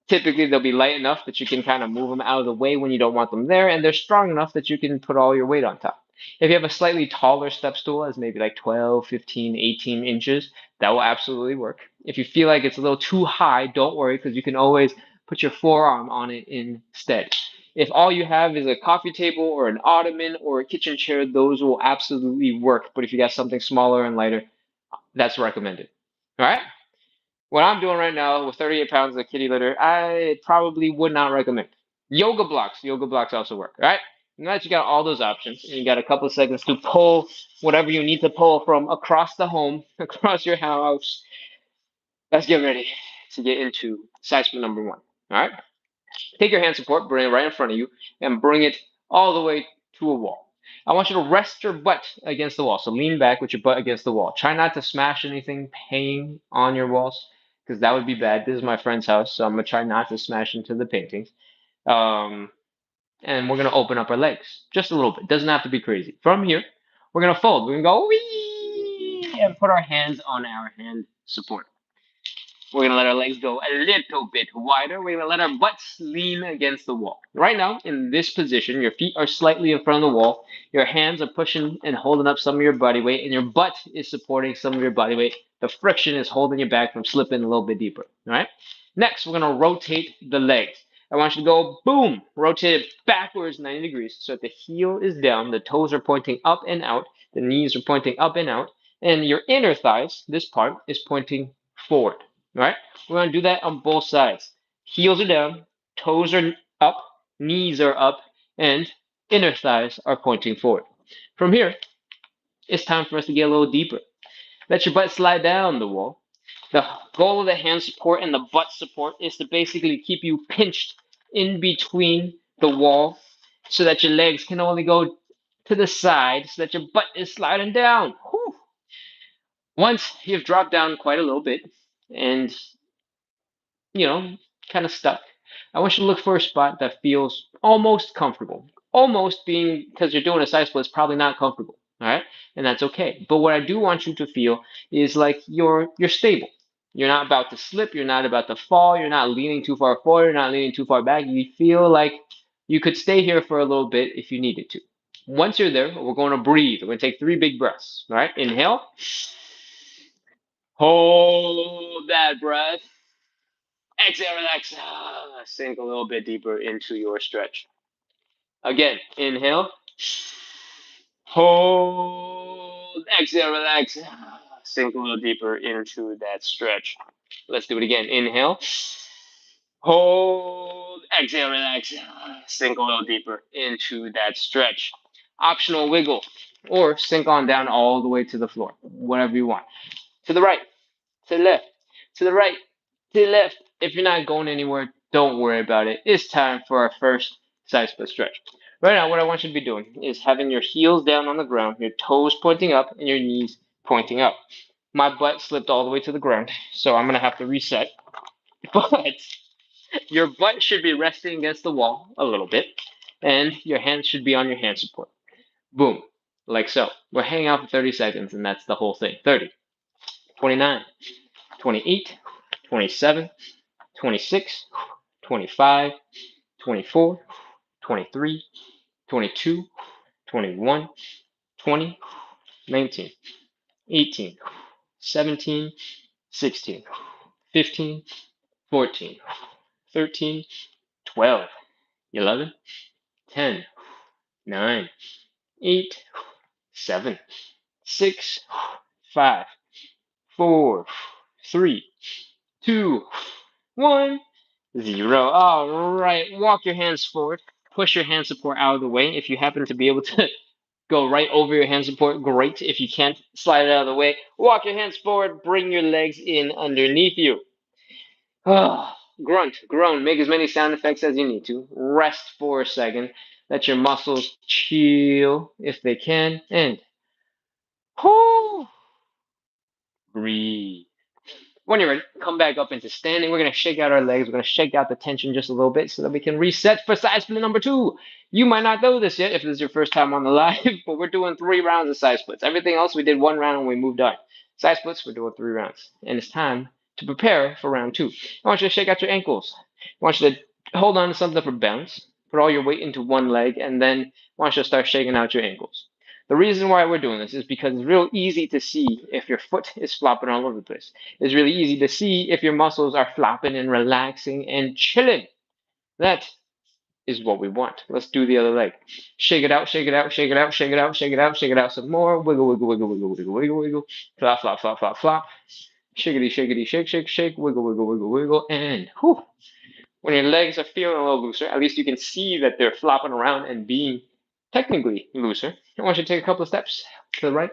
Typically, they'll be light enough that you can kind of move them out of the way when you don't want them there, and they're strong enough that you can put all your weight on top. If you have a slightly taller step stool, as maybe like 12, 15, 18 inches, that will absolutely work. If you feel like it's a little too high, don't worry, because you can always put your forearm on it instead. If all you have is a coffee table or an ottoman or a kitchen chair, those will absolutely work. But if you got something smaller and lighter, that's recommended. All right? What I'm doing right now with 38 pounds of kitty litter, I probably would not recommend. Yoga blocks also work. All right. Now that you got all those options, and you got a couple of seconds to pull whatever you need to pull from across the home, across your house, let's get ready to get into side split number one. All right. Take your hand support, bring it right in front of you, and bring it all the way to a wall. I want you to rest your butt against the wall. So lean back with your butt against the wall. Try not to smash anything hanging on your walls, because that would be bad. This is my friend's house, so I'm gonna try not to smash into the paintings. Um, and we're gonna open up our legs just a little bit. Doesn't have to be crazy. From here, we're gonna fold. We're gonna go wee and put our hands on our hand support. We're gonna let our legs go a little bit wider. We're gonna let our butts lean against the wall. Right now, in this position, your feet are slightly in front of the wall. Your hands are pushing and holding up some of your body weight, and your butt is supporting some of your body weight. The friction is holding you back from slipping a little bit deeper. All right. Next, we're gonna rotate the legs. I want you to go boom, rotate it backwards 90 degrees. So the heel is down, the toes are pointing up and out, the knees are pointing up and out, and your inner thighs, this part, is pointing forward. All right, we're gonna do that on both sides. Heels are down, toes are up, knees are up, and inner thighs are pointing forward. From here, it's time for us to get a little deeper. Let your butt slide down the wall. The goal of the hand support and the butt support is to basically keep you pinched in between the wall so that your legs can only go to the side so that your butt is sliding down. Whew. Once you've dropped down quite a little bit and you know, kind of stuck. I want you to look for a spot that feels almost comfortable. Almost being because you're doing a side split is probably not comfortable. All right. And that's okay. But what I do want you to feel is like you're stable. You're not about to slip, you're not about to fall, you're not leaning too far forward, you're not leaning too far back. You feel like you could stay here for a little bit if you needed to. Once you're there, we're going to breathe. We're going to take 3 big breaths. All right. Inhale. Hold that breath. Exhale, relax. Sink a little bit deeper into your stretch. Again, inhale. Hold. Exhale, relax. Sink a little deeper into that stretch. Let's do it again. Inhale. Hold. Exhale, relax. Sink a little deeper into that stretch. Optional wiggle or sink on down all the way to the floor. Whatever you want. To the right, to the left, to the right, to the left. If you're not going anywhere, don't worry about it. It's time for our first side split stretch. Right now, what I want you to be doing is having your heels down on the ground, your toes pointing up, and your knees pointing up. My butt slipped all the way to the ground, so I'm going to have to reset. But your butt should be resting against the wall a little bit, and your hands should be on your hand support. Boom, like so. We're hanging out for 30 seconds, and that's the whole thing. 30, 29, 28, 27, 26, 25, 24, 23, 22, 21, 20, 19, 18, 17, 16, 15, 14, 13, 12, 11, 10, 9, 8, 7, 6, 5, 4, 3, 2, 1, 0. All right, walk your hands forward. Push your hand support out of the way. If you happen to be able to go right over your hand support, great. If you can't, slide it out of the way. Walk your hands forward. Bring your legs in underneath you. Ah, grunt, groan. Make as many sound effects as you need to. Rest for a second. Let your muscles chill if they can. And whoo, breathe. When you're ready, come back up into standing. We're going to shake out our legs. We're going to shake out the tension just a little bit so that we can reset for side split number 2. You might not know this yet if this is your first time on the live, but we're doing 3 rounds of side splits. Everything else we did 1 round and we moved on. Side splits, we're doing 3 rounds. And it's time to prepare for round 2. I want you to shake out your ankles. I want you to hold on to something for balance. Put all your weight into one leg, and then I want you to start shaking out your ankles. The reason why we're doing this is because it's real easy to see if your foot is flopping all over the place. It's really easy to see if your muscles are flopping and relaxing and chilling. That is what we want. Let's do the other leg. Shake it out, shake it out, shake it out, shake it out, shake it out, shake it out some more. Wiggle, wiggle, wiggle, wiggle, wiggle, wiggle, wiggle. Flop, flop, flop, flop, flop. Shiggity, shiggity, shake, shake, shake. Wiggle, wiggle, wiggle, wiggle. And whew, When your legs are feeling a little looser, at least you can see that they're flopping around and being technically looser. I want you to take a couple of steps to the right,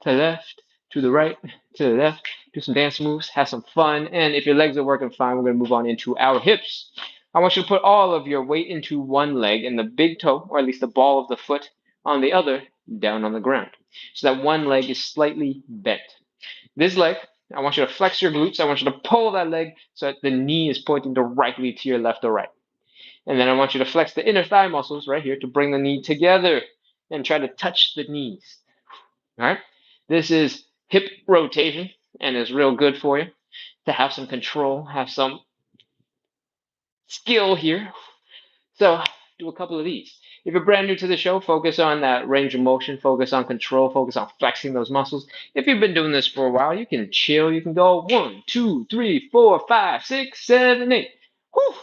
to the left, to the right, to the left. Do some dance moves, have some fun. And if your legs are working fine, we're going to move on into our hips. I want you to put all of your weight into one leg and the big toe, or at least the ball of the foot, on the other, down on the ground. So that one leg is slightly bent. This leg, I want you to flex your glutes. I want you to pull that leg so that the knee is pointing directly to your left or right. And then I want you to flex the inner thigh muscles right here to bring the knee together and try to touch the knees. All right? This is hip rotation and is real good for you to have some control, have some skill here. So do a couple of these. If you're brand new to the show, focus on that range of motion, focus on control, focus on flexing those muscles. If you've been doing this for a while, you can chill. You can go 1, 2, 3, 4, 5, 6, 7, 8. Whew.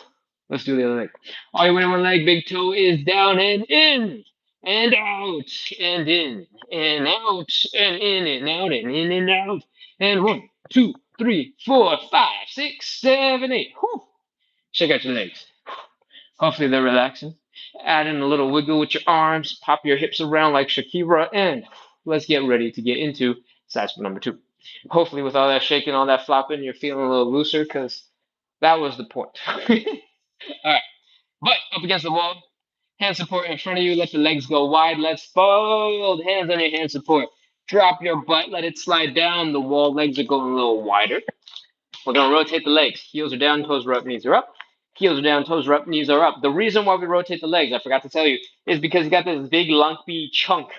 Let's do the other leg. All your weight on one leg, big toe is down and in, and out, and in, and out, and in, and out, and in, and out. And 1, 2, 3, 4, 5, 6, 7, 8. Whew. Shake out your legs. Hopefully they're relaxing. Add in a little wiggle with your arms, pop your hips around like Shakira, and let's get ready to get into side split number 2. Hopefully with all that shaking, all that flopping, you're feeling a little looser because that was the point. All right, butt up against the wall, hand support in front of you, let the legs go wide, let's fold, hands on your hand support. Drop your butt, let it slide down the wall, legs are going a little wider. We're going to rotate the legs. Heels are down, toes are up, knees are up. Heels are down, toes are up, knees are up. The reason why we rotate the legs, I forgot to tell you, is because you got this big lumpy chunk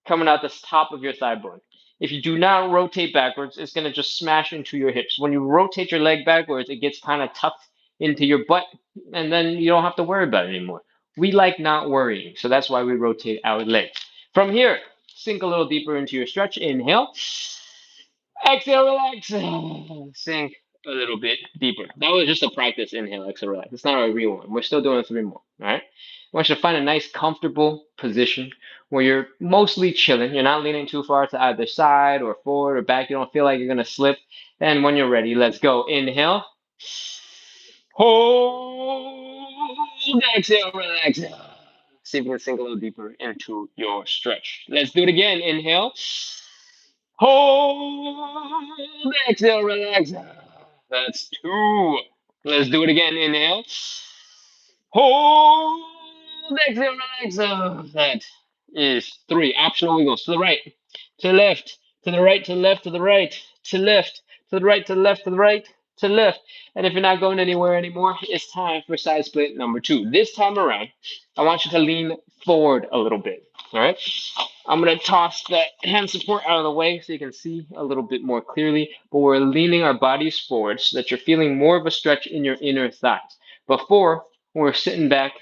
coming out the top of your thigh bone. If you do not rotate backwards, it's going to just smash into your hips. When you rotate your leg backwards, it gets kind of tucked into your butt, and then you don't have to worry about it anymore. We like not worrying, so that's why we rotate our legs. From here, sink a little deeper into your stretch. Inhale. Exhale, relax. Sink a little bit deeper. That was just a practice inhale, exhale, relax. It's not a real one. We're still doing 3 more. All right. I want you to find a nice, comfortable position where you're mostly chilling. You're not leaning too far to either side or forward or back. You don't feel like you're going to slip. And when you're ready, let's go. Inhale. Hold. Exhale, relax. See if you can sink a little deeper into your stretch. Let's do it again. Inhale. Hold. Exhale, relax. That's 2. Let's do it again. Inhale. Hold. Exhale, relax. That is 3. Optional wiggles to the right, to the left, to the right, to the left, to the right, to left, to the right, to the left, to the right, to left. And if you're not going anywhere anymore, it's time for side split number 2. This time around, I want you to lean forward a little bit. All right. I'm going to toss the hand support out of the way so you can see a little bit more clearly, but we're leaning our bodies forward so that you're feeling more of a stretch in your inner thighs. Before, we're sitting back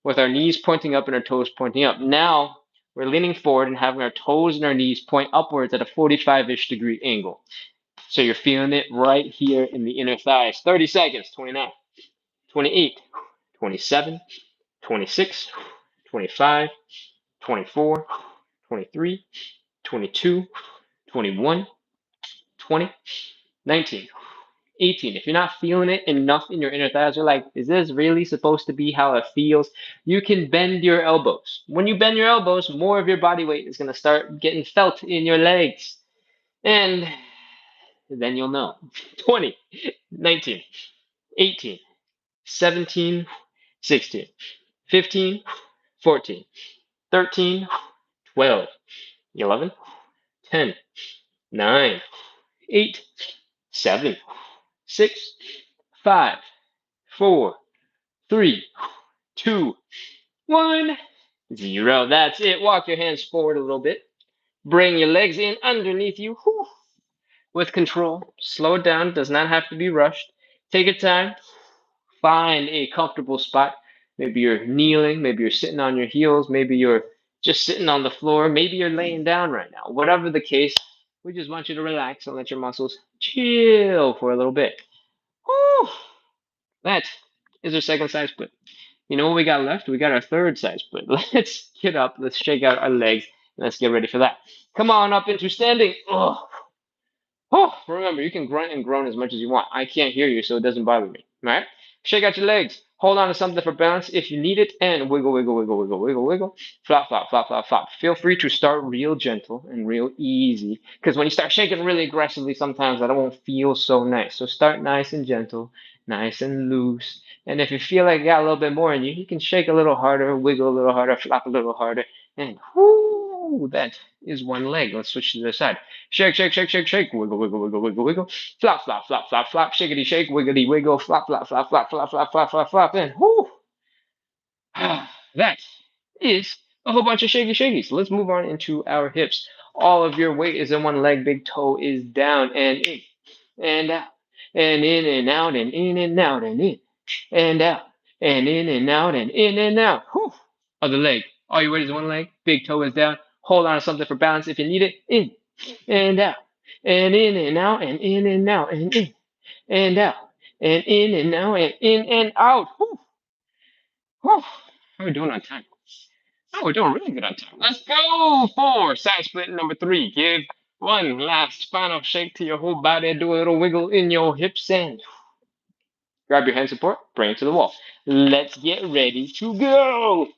with our knees pointing up and our toes pointing up. Now, we're leaning forward and having our toes and our knees point upwards at a 45-ish degree angle. So you're feeling it right here in the inner thighs. 30 seconds, 29, 28, 27, 26, 25, 24, 23, 22, 21, 20, 19, 18. If you're not feeling it enough in your inner thighs, you're like, is this really supposed to be how it feels? You can bend your elbows. When you bend your elbows, more of your body weight is going to start getting felt in your legs. And then you'll know. 20, 19, 18, 17, 16, 15, 14, 13, 12, 11, 10, 9, 8, 7, 6, 5, 4, 3, 2, 1, 0. That's it. Walk your hands forward a little bit. Bring your legs in underneath you. Whew. With control. Slow it down. Does not have to be rushed. Take your time. Find a comfortable spot. Maybe you're kneeling. Maybe you're sitting on your heels. Maybe you're just sitting on the floor. Maybe you're laying down right now. Whatever the case, we just want you to relax and let your muscles chill for a little bit. Whew. That is our second side split. You know what we got left? We got our third side split. Let's get up. Let's shake out our legs. And let's get ready for that. Come on up into standing. Oh. Oh, remember, you can grunt and groan as much as you want. I can't hear you, so it doesn't bother me. All right? Shake out your legs. Hold on to something for balance if you need it, and wiggle, wiggle, wiggle, wiggle, wiggle, wiggle. Flop, flop, flop, flop, flop. Feel free to start real gentle and real easy, because when you start shaking really aggressively, sometimes that won't feel so nice. So start nice and gentle, nice and loose. And if you feel like you got a little bit more in you, you can shake a little harder, wiggle a little harder, flop a little harder, and whoo, that is one leg. Let's switch to the side. Shake, shake, shake, shake, shake. Wiggle, wiggle, wiggle, wiggle, wiggle. Flop, flop, flop, flop, flop. Shiggity shake, wiggity wiggle. Flop, flop, flop, flop, flop, flop, flop, flop, flop. And whoo! That is a whole bunch of shaky shakies. Let's move on into our hips. All of your weight is in one leg. Big toe is down and in and out and in and out and in and out and in and out and in and out and in and out. Whew. Other leg. All your weight is one leg. Big toe is down. Hold on to something for balance if you need it. In and out and in and out and in and out and in and out and in and out and in and out. Whew. Whew. How are we doing on time? Oh, we're doing really good on time. Let's go for side split number 3. Give one last final shake to your whole body. Do a little wiggle in your hips and grab your hand support. Bring it to the wall. Let's get ready to go.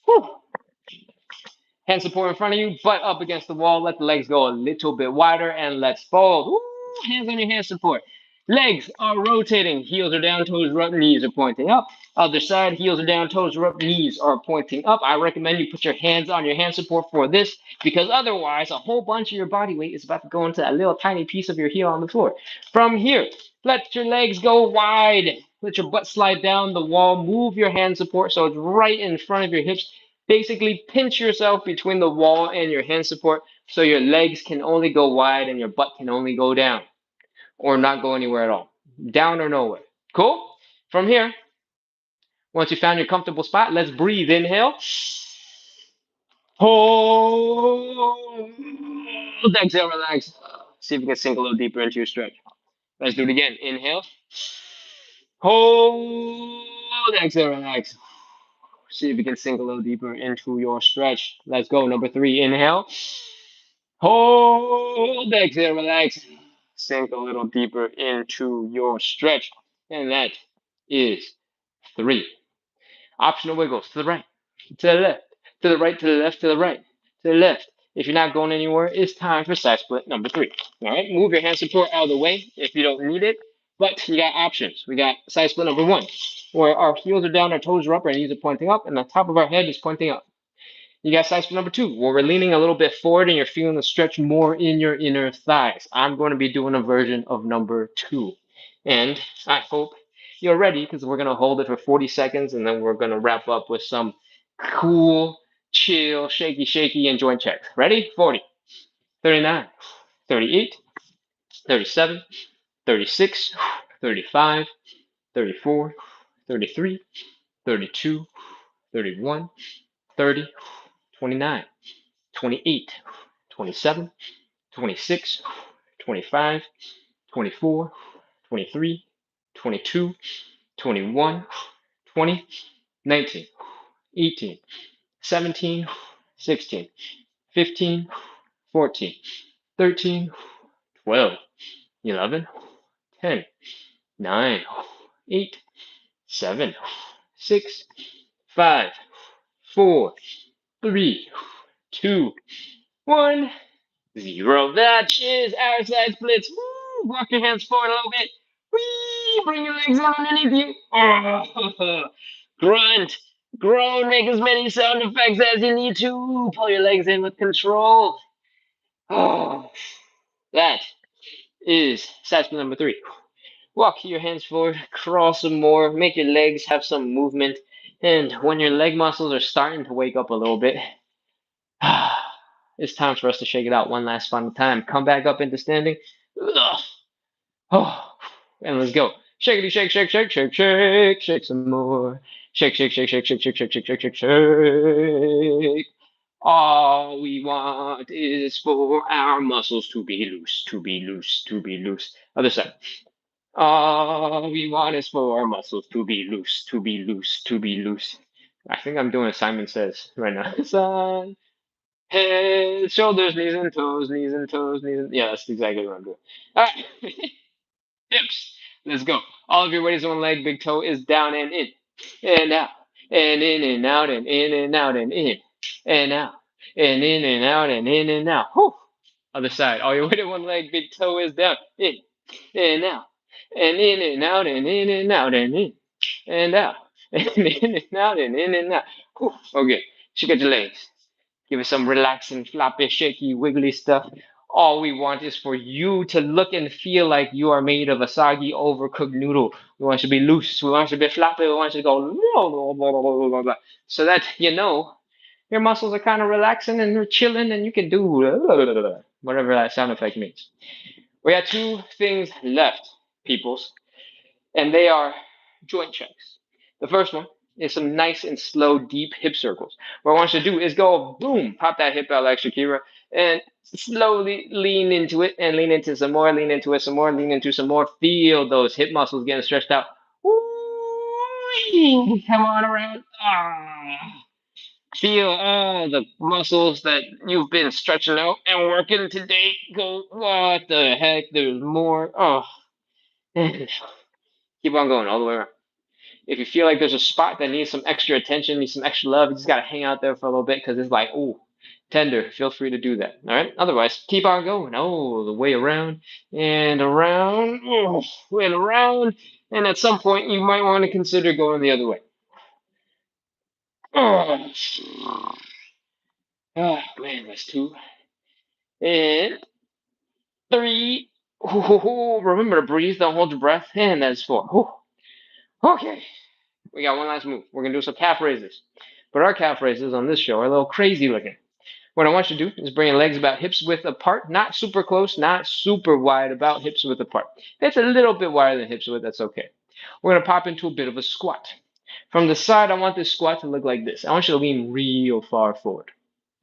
Whew. Hand support in front of you, butt up against the wall. Let the legs go a little bit wider and let's fold. Woo! Hands on your hand support. Legs are rotating. Heels are down, toes are up, knees are pointing up. Other side, heels are down, toes are up, knees are pointing up. I recommend you put your hands on your hand support for this because otherwise, a whole bunch of your body weight is about to go into that little tiny piece of your heel on the floor. From here, let your legs go wide. Let your butt slide down the wall. Move your hand support so it's right in front of your hips. Basically, pinch yourself between the wall and your hand support so your legs can only go wide and your butt can only go down or not go anywhere at all. Down or nowhere. Cool? From here, once you found your comfortable spot, let's breathe. Inhale. Hold. Exhale, relax. See if you can sink a little deeper into your stretch. Let's do it again. Inhale. Hold. Exhale, relax. See if you can sink a little deeper into your stretch. Let's go. Number 3. Inhale. Hold. Exhale, relax. Sink a little deeper into your stretch. And that is 3. Optional wiggles to the right, to the left, to the right, to the left, to the right, to the left. If you're not going anywhere, it's time for side split number 3. All right, move your hand support out of the way if you don't need it, but you got options. We got side split number 1, where our heels are down, our toes are up, our knees are pointing up, and the top of our head is pointing up. You got side split number 2, where we're leaning a little bit forward and you're feeling the stretch more in your inner thighs. I'm going to be doing a version of number 2. And I hope you're ready because we're going to hold it for 40 seconds and then we're going to wrap up with some cool, chill, shaky, shaky, and joint checks. Ready? 40, 39, 38, 37, 36, 35, 34, 33, 32, 31, 30, 29. 28, 27, 26, 25, 24, 23, 22, 21, 20, 19, 18, 17, 16, 15, 14, 13, 12, 11, 10, 9, 8, 7, 6, 5, 4, 3, 2, 1. 0. That is our side splits. Woo! Walk your hands forward a little bit. Whee! Bring your legs out underneath you. Oh, grunt, groan, make as many sound effects as you need to. Pull your legs in with control. Oh, that is side split number 3. Walk your hands forward, crawl some more, make your legs have some movement. And when your leg muscles are starting to wake up a little bit, it's time for us to shake it out one last final time. Come back up into standing. Ugh. Oh, and let's go. Shakety shake, shake, shake, shake, shake, shake some more. Shake, shake, shake, shake, shake, shake, shake, shake, shake, shake, shake. All we want is for our muscles to be loose, to be loose, to be loose. Other side. All we want is for our muscles to be loose, to be loose, to be loose. I think I'm doing a Simon Says right now. Son. Head, shoulders, knees and toes, knees and toes, knees and... Yeah, that's exactly what I'm doing. All right. Hips. Let's go. All of your weight is on one leg. Big toe is down and in. And out. And in and out and in and out and in. And out. And in and out and in and out. Whew. Other side. All your weight on one leg. Big toe is down. In. And out. And in and out and in and out and in. And out. And in and out and in and out. Whew. Okay. Shake out your legs. Give it some relaxing, floppy, shaky, wiggly stuff. All we want is for you to look and feel like you are made of a soggy, overcooked noodle. We want you to be loose. We want you to be floppy. We want you to go blah, blah, blah, blah, blah, blah, so that you know your muscles are kind of relaxing and they're chilling and you can do whatever that sound effect means. We got two things left, peoples, and they are joint checks. The first one is some nice and slow, deep hip circles. What I want you to do is go boom, pop that hip out like Shakira, and slowly lean into it and lean into some more, lean into it some more, lean into some more. Feel those hip muscles getting stretched out. Ooh, come on around. Ah. Feel all the muscles that you've been stretching out and working today. Go, what the heck? There's more. Oh, keep on going all the way around. If you feel like there's a spot that needs some extra attention, needs some extra love, you just gotta hang out there for a little bit because it's like, ooh, tender. Feel free to do that. All right. Otherwise, keep on going. Oh, the way around and around, oh, and around, and at some point you might want to consider going the other way. Oh, oh man, that's two and three. Ooh, remember to breathe. Don't hold your breath. And that's four. Ooh. Okay. We got one last move. We're gonna do some calf raises. But our calf raises on this show are a little crazy looking. What I want you to do is bring your legs about hips width apart, not super close, not super wide, about hips width apart. If it's a little bit wider than hips width, that's okay. We're gonna pop into a bit of a squat. From the side, I want this squat to look like this. I want you to lean real far forward.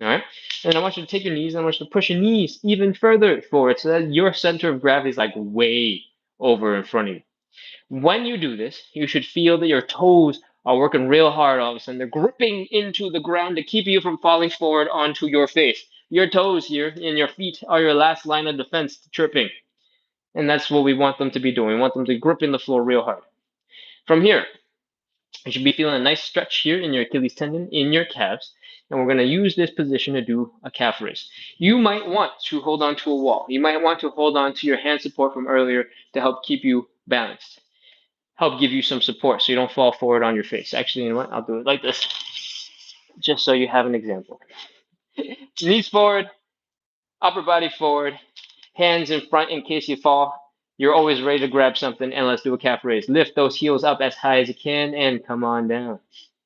All right? And I want you to take your knees and I want you to push your knees even further forward so that your center of gravity is like way over in front of you. When you do this, you should feel that your toes are working real hard all of a sudden. They're gripping into the ground to keep you from falling forward onto your face. Your toes here and your feet are your last line of defense to tripping. And that's what we want them to be doing. We want them to grip in the floor real hard. From here, you should be feeling a nice stretch here in your Achilles tendon, in your calves. And we're going to use this position to do a calf raise. You might want to hold on to a wall. You might want to hold on to your hand support from earlier to help keep you balanced, help give you some support so you don't fall forward on your face. Actually, you know what? I'll do it like this, just so you have an example. Knees forward, upper body forward, hands in front in case you fall. You're always ready to grab something, and let's do a calf raise. Lift those heels up as high as you can, and come on down.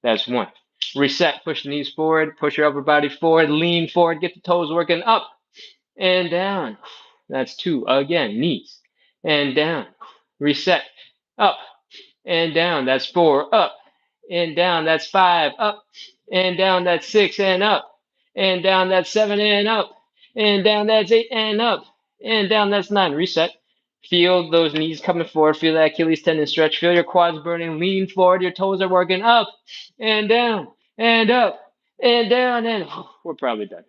That's one. Reset, push the knees forward, push your upper body forward, lean forward, get the toes working up and down. That's two. Again, knees and down. Reset, up and down. That's four. Up and down. That's five. Up and down. That's six and up and down. That's seven and up and down. That's eight and up and down. That's nine. Reset. Feel those knees coming forward. Feel that Achilles tendon stretch. Feel your quads burning. Lean forward. Your toes are working up and down and up and down. And we're probably done.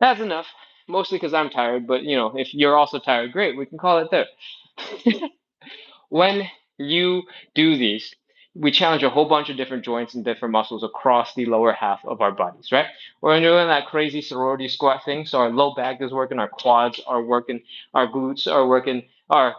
That's enough. Mostly because I'm tired, but if you're also tired, great. We can call it there. When you do these, we challenge a whole bunch of different joints and different muscles across the lower half of our bodies, right? We're doing that crazy sorority squat thing. So our low back is working, our quads are working, our glutes are working, our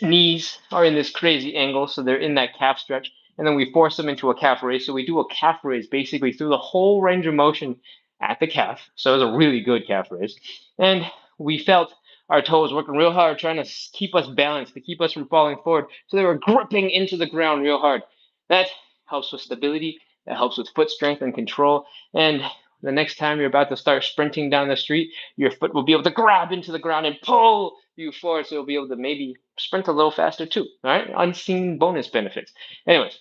knees are in this crazy angle, so they're in that calf stretch. And then we force them into a calf raise. So we do a calf raise basically through the whole range of motion at the calf. So it was a really good calf raise. And we felt our toes working real hard, trying to keep us balanced, to keep us from falling forward. So they were gripping into the ground real hard. That helps with stability. That helps with foot strength and control. And the next time you're about to start sprinting down the street, your foot will be able to grab into the ground and pull you forward, so you'll be able to maybe sprint a little faster too. All right, unseen bonus benefits. Anyways,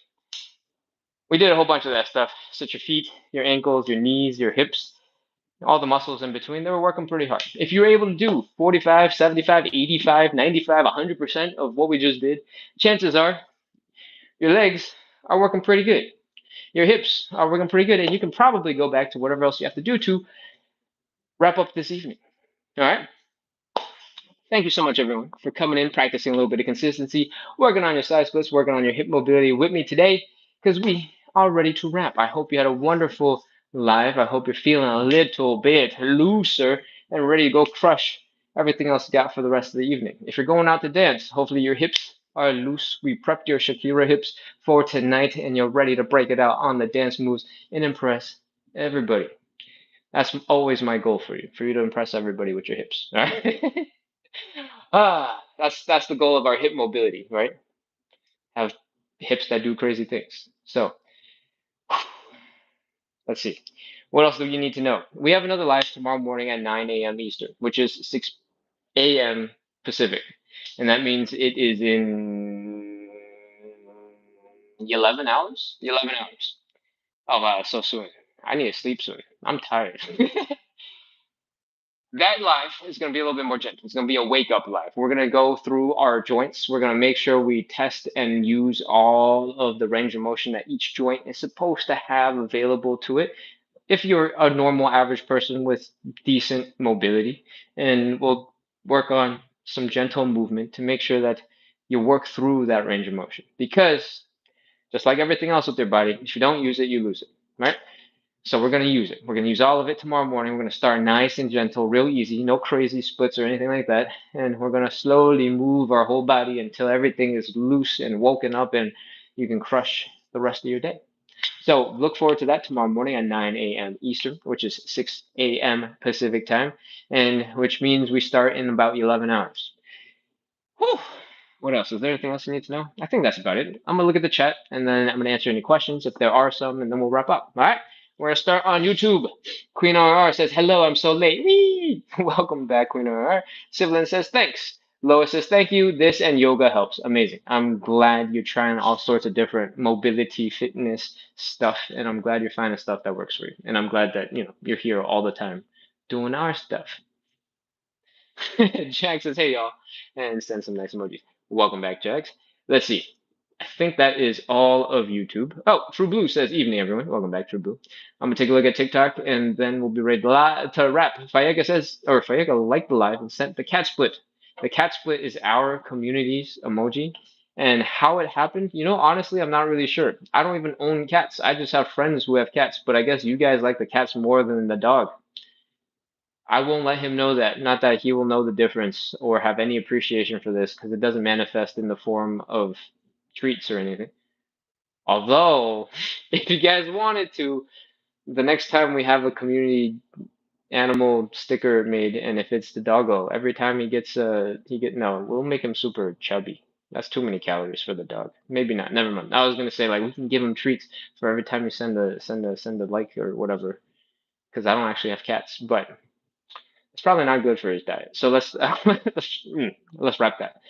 we did a whole bunch of that stuff. So your feet, your ankles, your knees, your hips, all the muscles in between, they were working pretty hard. If you're able to do 45, 75, 85, 95, 100% of what we just did, chances are your legs are working pretty good. Your hips are working pretty good, and you can probably go back to whatever else you have to do to wrap up this evening. All right? Thank you so much, everyone, for coming in, practicing a little bit of consistency, working on your side splits, working on your hip mobility with me today, because we are ready to wrap. I hope you had a wonderful live. I hope you're feeling a little bit looser and ready to go crush everything else you got for the rest of the evening. If you're going out to dance, hopefully your hips are loose. We prepped your Shakira hips for tonight, and you're ready to break it out on the dance moves and impress everybody. That's always my goal for you to impress everybody with your hips. All right. That's the goal of our hip mobility, right? Have hips that do crazy things. So let's see. What else do you need to know? We have another live tomorrow morning at 9 a.m. Eastern, which is 6 a.m. Pacific, and that means it is in 11 hours. 11 hours. Oh wow, so soon. I need to sleep soon. I'm tired. That live is going to be a little bit more gentle. It's going to be a wake up live. We're going to go through our joints. We're going to make sure we test and use all of the range of motion that each joint is supposed to have available to it. If you're a normal average person with decent mobility, and we'll work on some gentle movement to make sure that you work through that range of motion. Because just like everything else with your body, if you don't use it, you lose it, right? So we're going to use it. We're going to use all of it tomorrow morning. We're going to start nice and gentle, real easy, no crazy splits or anything like that. And we're going to slowly move our whole body until everything is loose and woken up and you can crush the rest of your day. So look forward to that tomorrow morning at 9 a.m. Eastern, which is 6 a.m. Pacific time, and which means we start in about 11 hours. Whew. What else? Is there anything else you need to know? I think that's about it. I'm gonna look at the chat and then I'm gonna answer any questions if there are some, and then we'll wrap up. All right? We're gonna start on YouTube. Queen RR says, "Hello, I'm so late." Whee! Welcome back, Queen RR. Sivlin says, "Thanks." Lois says, "Thank you. This and yoga helps. Amazing. I'm glad you're trying all sorts of different mobility, fitness stuff, and I'm glad you're finding stuff that works for you. And I'm glad that you're here all the time doing our stuff." Jack says, "Hey y'all," and send some nice emojis. Welcome back, Jax. Let's see. I think that is all of YouTube. Oh, True Blue says, "Evening, everyone." Welcome back, True Blue. I'm gonna take a look at TikTok, and then we'll be ready to wrap. Fayeka says, or Fayeka liked the live and sent the cat split. The cat split is our community's emoji, and how it happened, honestly, I'm not really sure. I don't even own cats. I just have friends who have cats, but I guess you guys like the cats more than the dog. I won't let him know that. Not that he will know the difference or have any appreciation for this, because it doesn't manifest in the form of treats or anything. Although, if you guys wanted to, the next time we have a community animal sticker made, and if it's the doggo, every time no, we'll make him super chubby. That's too many calories for the dog. Maybe not. Never mind. I was gonna say like we can give him treats for every time you send a like or whatever, because I don't actually have cats, but it's probably not good for his diet. So let's wrap that.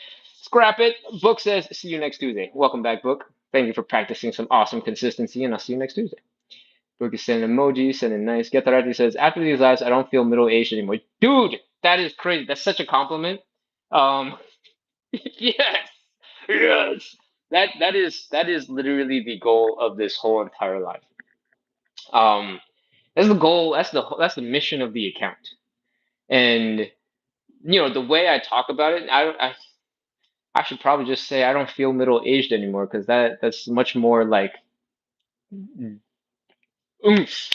Scrap it. Book says, "See you next Tuesday." Welcome back, Book. Thank you for practicing some awesome consistency, and I'll see you next Tuesday. Book is sending emojis, sending nice. Getarati says, "After these lives, I don't feel middle aged anymore." Dude, that is crazy. That's such a compliment. Um, yes, yes. That is literally the goal of this whole entire life. Um, that's the goal. That's the mission of the account. And the way I talk about it, I should probably just say I don't feel middle aged anymore because that's much more like oomph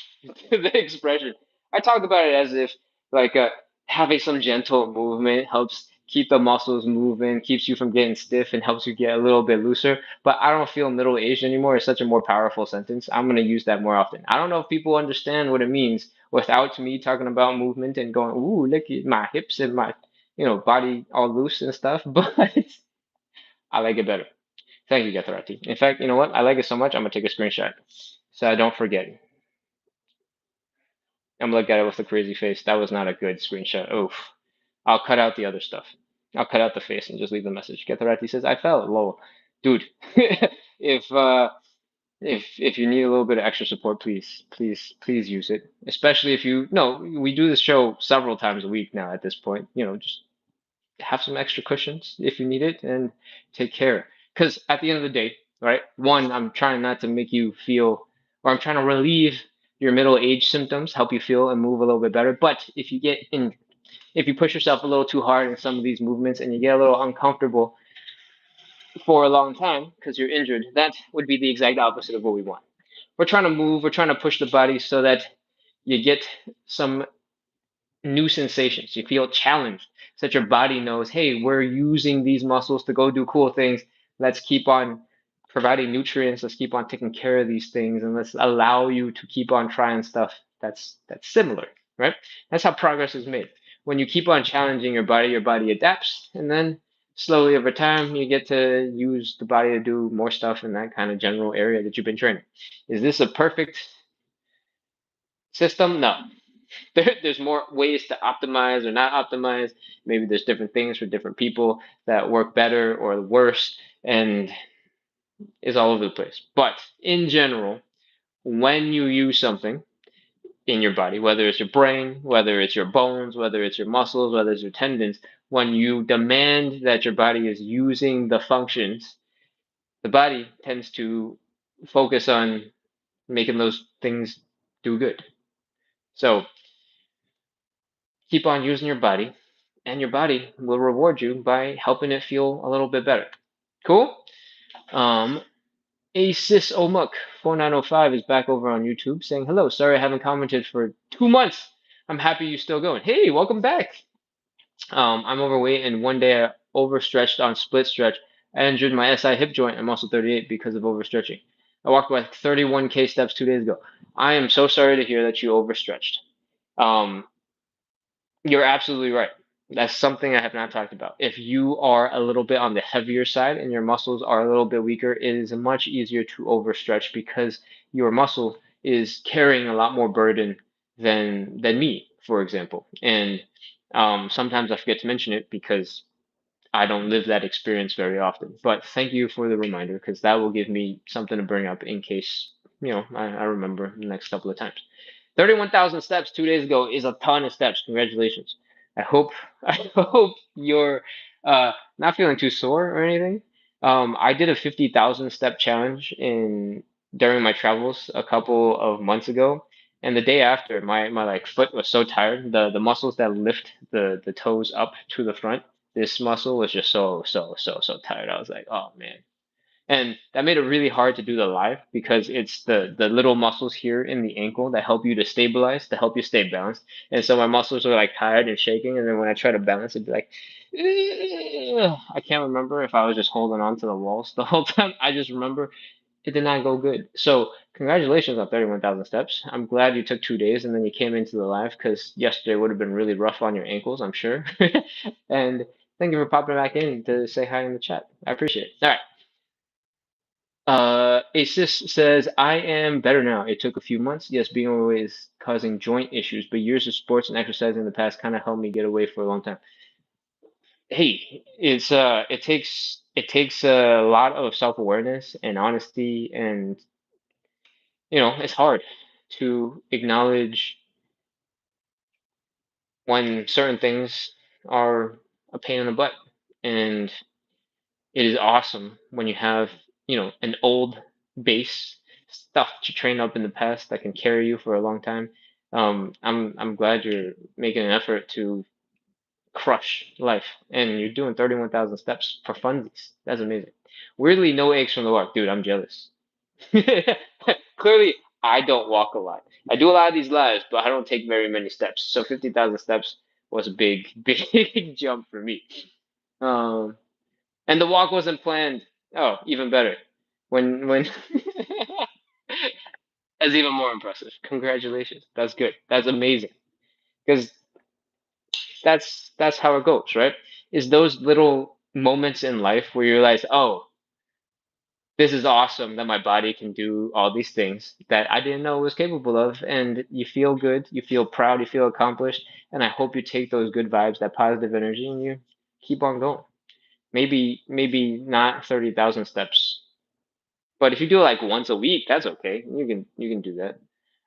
to the expression. I talk about it as if like having some gentle movement helps keep the muscles moving, keeps you from getting stiff, and helps you get a little bit looser. But I don't feel middle aged anymore is such a more powerful sentence. I'm gonna use that more often. I don't know if people understand what it means without me talking about movement and going, "Ooh, look at my hips and my body all loose and stuff," but I like it better. Thank you, Gatharati. In fact, you know what? I like it so much, I'm gonna take a screenshot so I don't forget. I'm gonna look at it with a crazy face. That was not a good screenshot. Oof. I'll cut out the other stuff. I'll cut out the face and just leave the message. Gatharati says, "I fell. Lol." Dude, if if you need a little bit of extra support, please use it. Especially if you no, we do this show several times a week now at this point. Just have some extra cushions if you need it and take care. Because at the end of the day, right? One, I'm trying not to make you feel, or I'm trying to relieve your middle age symptoms, help you feel and move a little bit better. But if you get in If you push yourself a little too hard in some of these movements and you get a little uncomfortable for a long time because you're injured, that would be the exact opposite of what we want. We're trying to move, we're trying to push the body so that you get some new sensations. You feel challenged so that your body knows, hey, we're using these muscles to go do cool things. Let's keep on providing nutrients. Let's keep on taking care of these things, and let's allow you to keep on trying stuff that's similar, right? That's how progress is made. When you keep on challenging your body adapts, and then slowly over time, you get to use the body to do more stuff in that kind of general area that you've been training. Is this a perfect system? No, there's more ways to optimize or not optimize. Maybe there's different things for different people that work better or worse, and is all over the place. But in general, when you use something in your body, whether it's your brain, whether it's your bones, whether it's your muscles, whether it's your tendons, when you demand that your body is using the functions, the body tends to focus on making those things do good. So keep on using your body, and your body will reward you by helping it feel a little bit better. Cool? Um, Asis Omuk 4905 is back over on YouTube saying, hello, sorry I haven't commented for 2 months. I'm happy you're still going. Hey, welcome back. I'm overweight, and one day I overstretched on split stretch. I injured my SI hip joint. I'm also 38 because of overstretching. I walked like 31K steps 2 days ago. I am so sorry to hear that you overstretched. Um, You're absolutely right. That's something I have not talked about. If you are a little bit on the heavier side and your muscles are a little bit weaker, it is much easier to overstretch because your muscle is carrying a lot more burden than me, for example. And sometimes I forget to mention it because I don't live that experience very often. But thank you for the reminder because that will give me something to bring up in case, I remember the next couple of times. 31,000 steps 2 days ago is a ton of steps. Congratulations. I hope I hope you're not feeling too sore or anything. I did a 50,000 step challenge in during my travels a couple of months ago, and the day after, my like foot was so tired. The muscles that lift the toes up to the front, this muscle was just so tired. I was like, oh man. And that made it really hard to do the live because it's the little muscles here in the ankle that help you to stabilize, to help you stay balanced. And so my muscles were like tired and shaking, and then when I try to balance, it'd be like, "Ugh." I can't remember if I was just holding on to the walls the whole time. I just remember it did not go good. So congratulations on 31,000 steps. I'm glad you took 2 days and then you came into the live because yesterday would have been really rough on your ankles, I'm sure. And thank you for popping back in to say hi in the chat. I appreciate it. All right. Asis says, I am better now. It took a few months. Yes, being overweight is causing joint issues, but years of sports and exercising in the past kind of helped me get away for a long time. Hey, it takes a lot of self-awareness and honesty, and it's hard to acknowledge when certain things are a pain in the butt. And it is awesome when you have, an old base stuff that you trained up in the past that can carry you for a long time. I'm glad you're making an effort to crush life, and you're doing 31,000 steps for funsies. That's amazing. Weirdly, no aches from the walk, dude. I'm jealous. Clearly, I don't walk a lot. I do a lot of these lives, but I don't take very many steps. So 50,000 steps was a big, big jump for me. Um, and the walk wasn't planned. Oh, even better. When That's even more impressive. Congratulations. That's good. That's amazing. Because that's how it goes, right? Is those little moments in life where you realize, oh, this is awesome that my body can do all these things that I didn't know it was capable of, and you feel good, you feel proud, you feel accomplished, and I hope you take those good vibes, that positive energy, and you keep on going. Maybe not 30,000 steps. But if you do it like once a week, that's okay. You can do that.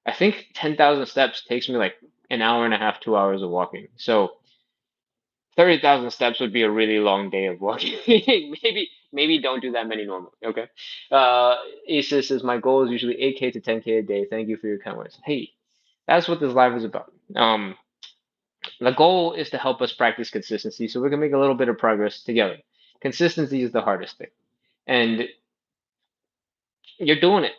I think 10,000 steps takes me like an hour and a half, 2 hours of walking. So 30,000 steps would be a really long day of walking. Maybe don't do that many normally. Okay. Asus says my goal is usually 8K to 10K a day. Thank you for your kind words. Hey, that's what this live is about. The goal is to help us practice consistency so we can make a little bit of progress together. Consistency is the hardest thing. And you're doing it.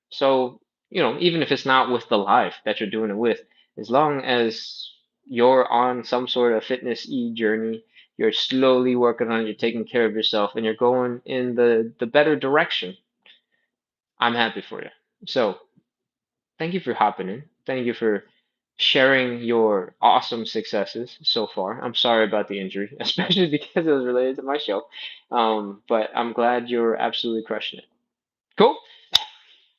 So, even if it's not with the life that you're doing it with, as long as you're on some sort of fitness journey, you're slowly working on it, you're taking care of yourself, and you're going in the better direction, I'm happy for you. So, thank you for hopping in. Thank you for sharing your awesome successes so far. I'm sorry about the injury, especially because it was related to my show. But I'm glad you're absolutely crushing it. Cool.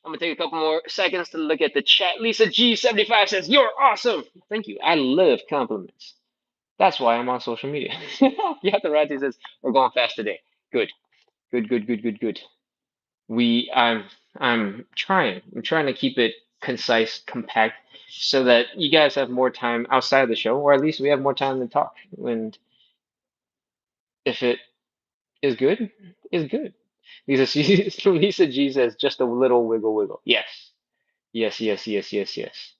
I'm gonna take a couple more seconds to look at the chat. Lisa G75 says, "You're awesome." Thank you. I love compliments. That's why I'm on social media. Yatarati says, "We're going fast today." Good. Good, good, good, good, good. We I'm trying. I'm trying to keep it concise, compact, so that you guys have more time outside of the show, or at least we have more time to talk. And if it is good, is good. Lisa G says, "Just a little wiggle, wiggle." Yes. Yes, yes, yes, yes, yes.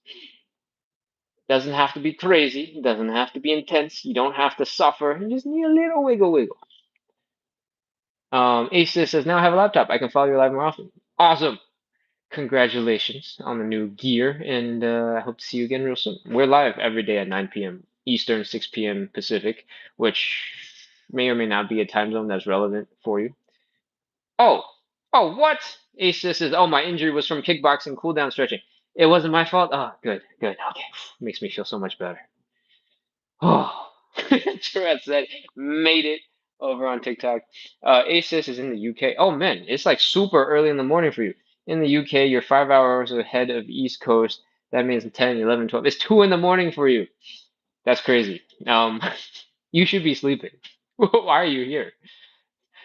Doesn't have to be crazy. Doesn't have to be intense. You don't have to suffer. You just need a little wiggle, wiggle. Ace says, "Now I have a laptop. I can follow you live more often." Awesome. Congratulations on the new gear, and I hope to see you again real soon. We're live every day at 9 p.m. Eastern, 6 p.m. Pacific, which may or may not be a time zone that's relevant for you. Oh, oh, what? Ace says, "Oh, my injury was from kickboxing, cool down stretching. It wasn't my fault." Oh, good, good. Okay, makes me feel so much better. Oh, Tourette said, "Made it over on TikTok." Asis is in the UK. Oh man, it's like super early in the morning for you. In the UK, you're 5 hours ahead of East Coast. That means 10, 11, 12. It's 2 in the morning for you. That's crazy. You should be sleeping. Why are you here?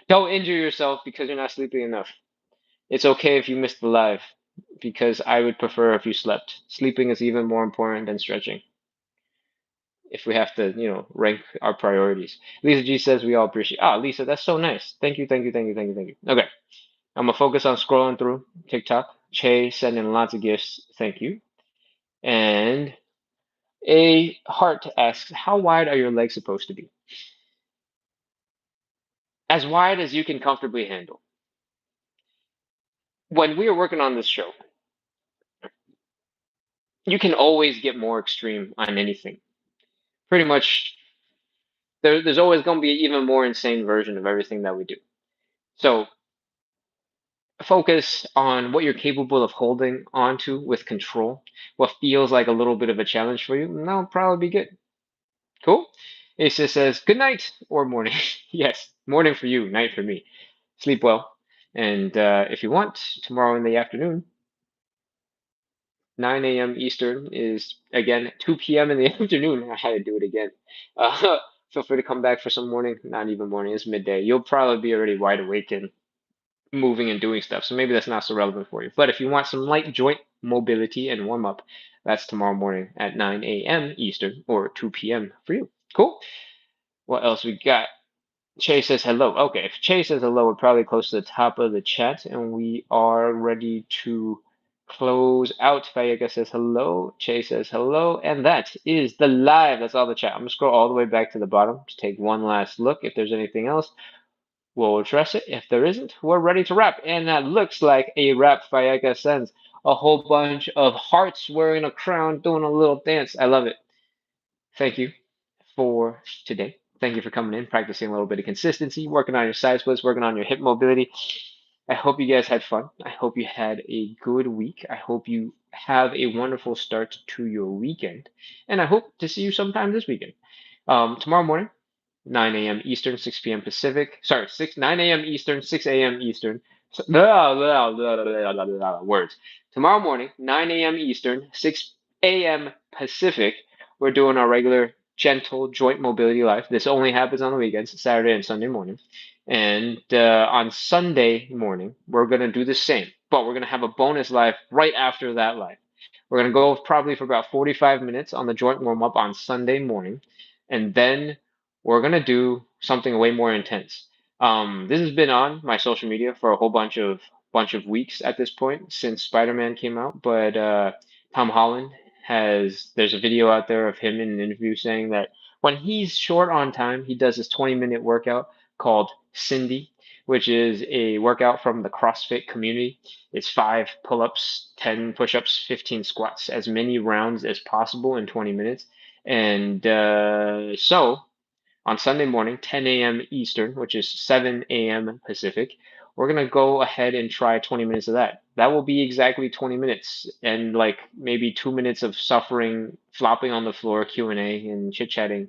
Don't injure yourself because you're not sleeping enough. It's okay if you missed the live, because I would prefer if you slept. Sleeping is even more important than stretching, if we have to, rank our priorities. Lisa G says we all appreciate. Ah, Lisa, that's so nice. Thank you, thank you, thank you, thank you, thank you. Okay, I'm gonna focus on scrolling through TikTok. Che sending lots of gifts. Thank you. And a heart asks, how wide are your legs supposed to be? As wide as you can comfortably handle. When we are working on this show, you can always get more extreme on anything. Pretty much, there's always going to be an even more insane version of everything that we do. So focus on what you're capable of holding onto with control. What feels like a little bit of a challenge for you, and that'll probably be good. Cool. Asa says, good night or morning. Yes, morning for you, night for me. Sleep well. And if you want, tomorrow in the afternoon, 9 a.m. Eastern is again 2 p.m. in the afternoon. I had to do it again. Feel free to come back for some morning, not even morning, it's midday. You'll probably be already wide awake and moving and doing stuff. So maybe that's not so relevant for you. But if you want some light joint mobility and warm up, that's tomorrow morning at 9 a.m. Eastern or 2 p.m. for you. Cool. What else we got? Chase says hello. Okay, if Chase says hello, we're probably close to the top of the chat and we are ready to close out. Fayega says hello. Chase says hello. And that is the live. That's all the chat. I'm going to scroll all the way back to the bottom to take one last look if there's anything else. We'll address it. If there isn't, we're ready to wrap. And that looks like a wrap. Fayaka sends a whole bunch of hearts wearing a crown, doing a little dance. I love it. Thank you for today. Thank you for coming in, practicing a little bit of consistency, working on your side splits, working on your hip mobility. I hope you guys had fun. I hope you had a good week. I hope you have a wonderful start to your weekend. And I hope to see you sometime this weekend. Tomorrow morning, 9 a.m. Eastern, 6 p.m. Pacific. Sorry, 9 a.m. Eastern, 6 a.m. Eastern. Words. Tomorrow morning, 9 a.m. Eastern, 6 a.m. Pacific, we're doing our regular gentle joint mobility live. This only happens on the weekends, Saturday and Sunday morning. And on Sunday morning, we're going to do the same, but we're going to have a bonus live right after that live. We're going to go probably for about 45 minutes on the joint warm up on Sunday morning. And then we're gonna do something way more intense. This has been on my social media for a whole bunch of weeks at this point since Spider-Man came out, but Tom Holland there's a video out there of him in an interview saying that when he's short on time, he does this 20-minute workout called Cindy, which is a workout from the CrossFit community. It's 5 pull-ups, 10 push-ups, 15 squats, as many rounds as possible in 20 minutes. And so on Sunday morning, 10 a.m. Eastern, which is 7 a.m. Pacific, we're gonna go ahead and try 20 minutes of that. That will be exactly 20 minutes, and like maybe 2 minutes of suffering, flopping on the floor, Q&A, and chit-chatting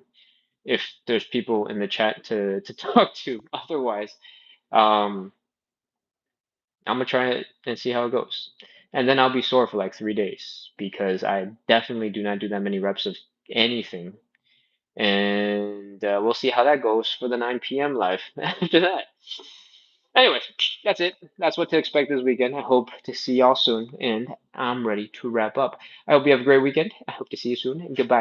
if there's people in the chat to talk to. Otherwise, um, I'm gonna try it and see how it goes. And then I'll be sore for like 3 days because I definitely do not do that many reps of anything, and we'll see how that goes for the 9 p.m. live after that. Anyways, that's it. That's what to expect this weekend. I hope to see y'all soon, and I'm ready to wrap up. I hope you have a great weekend. I hope to see you soon, and goodbye.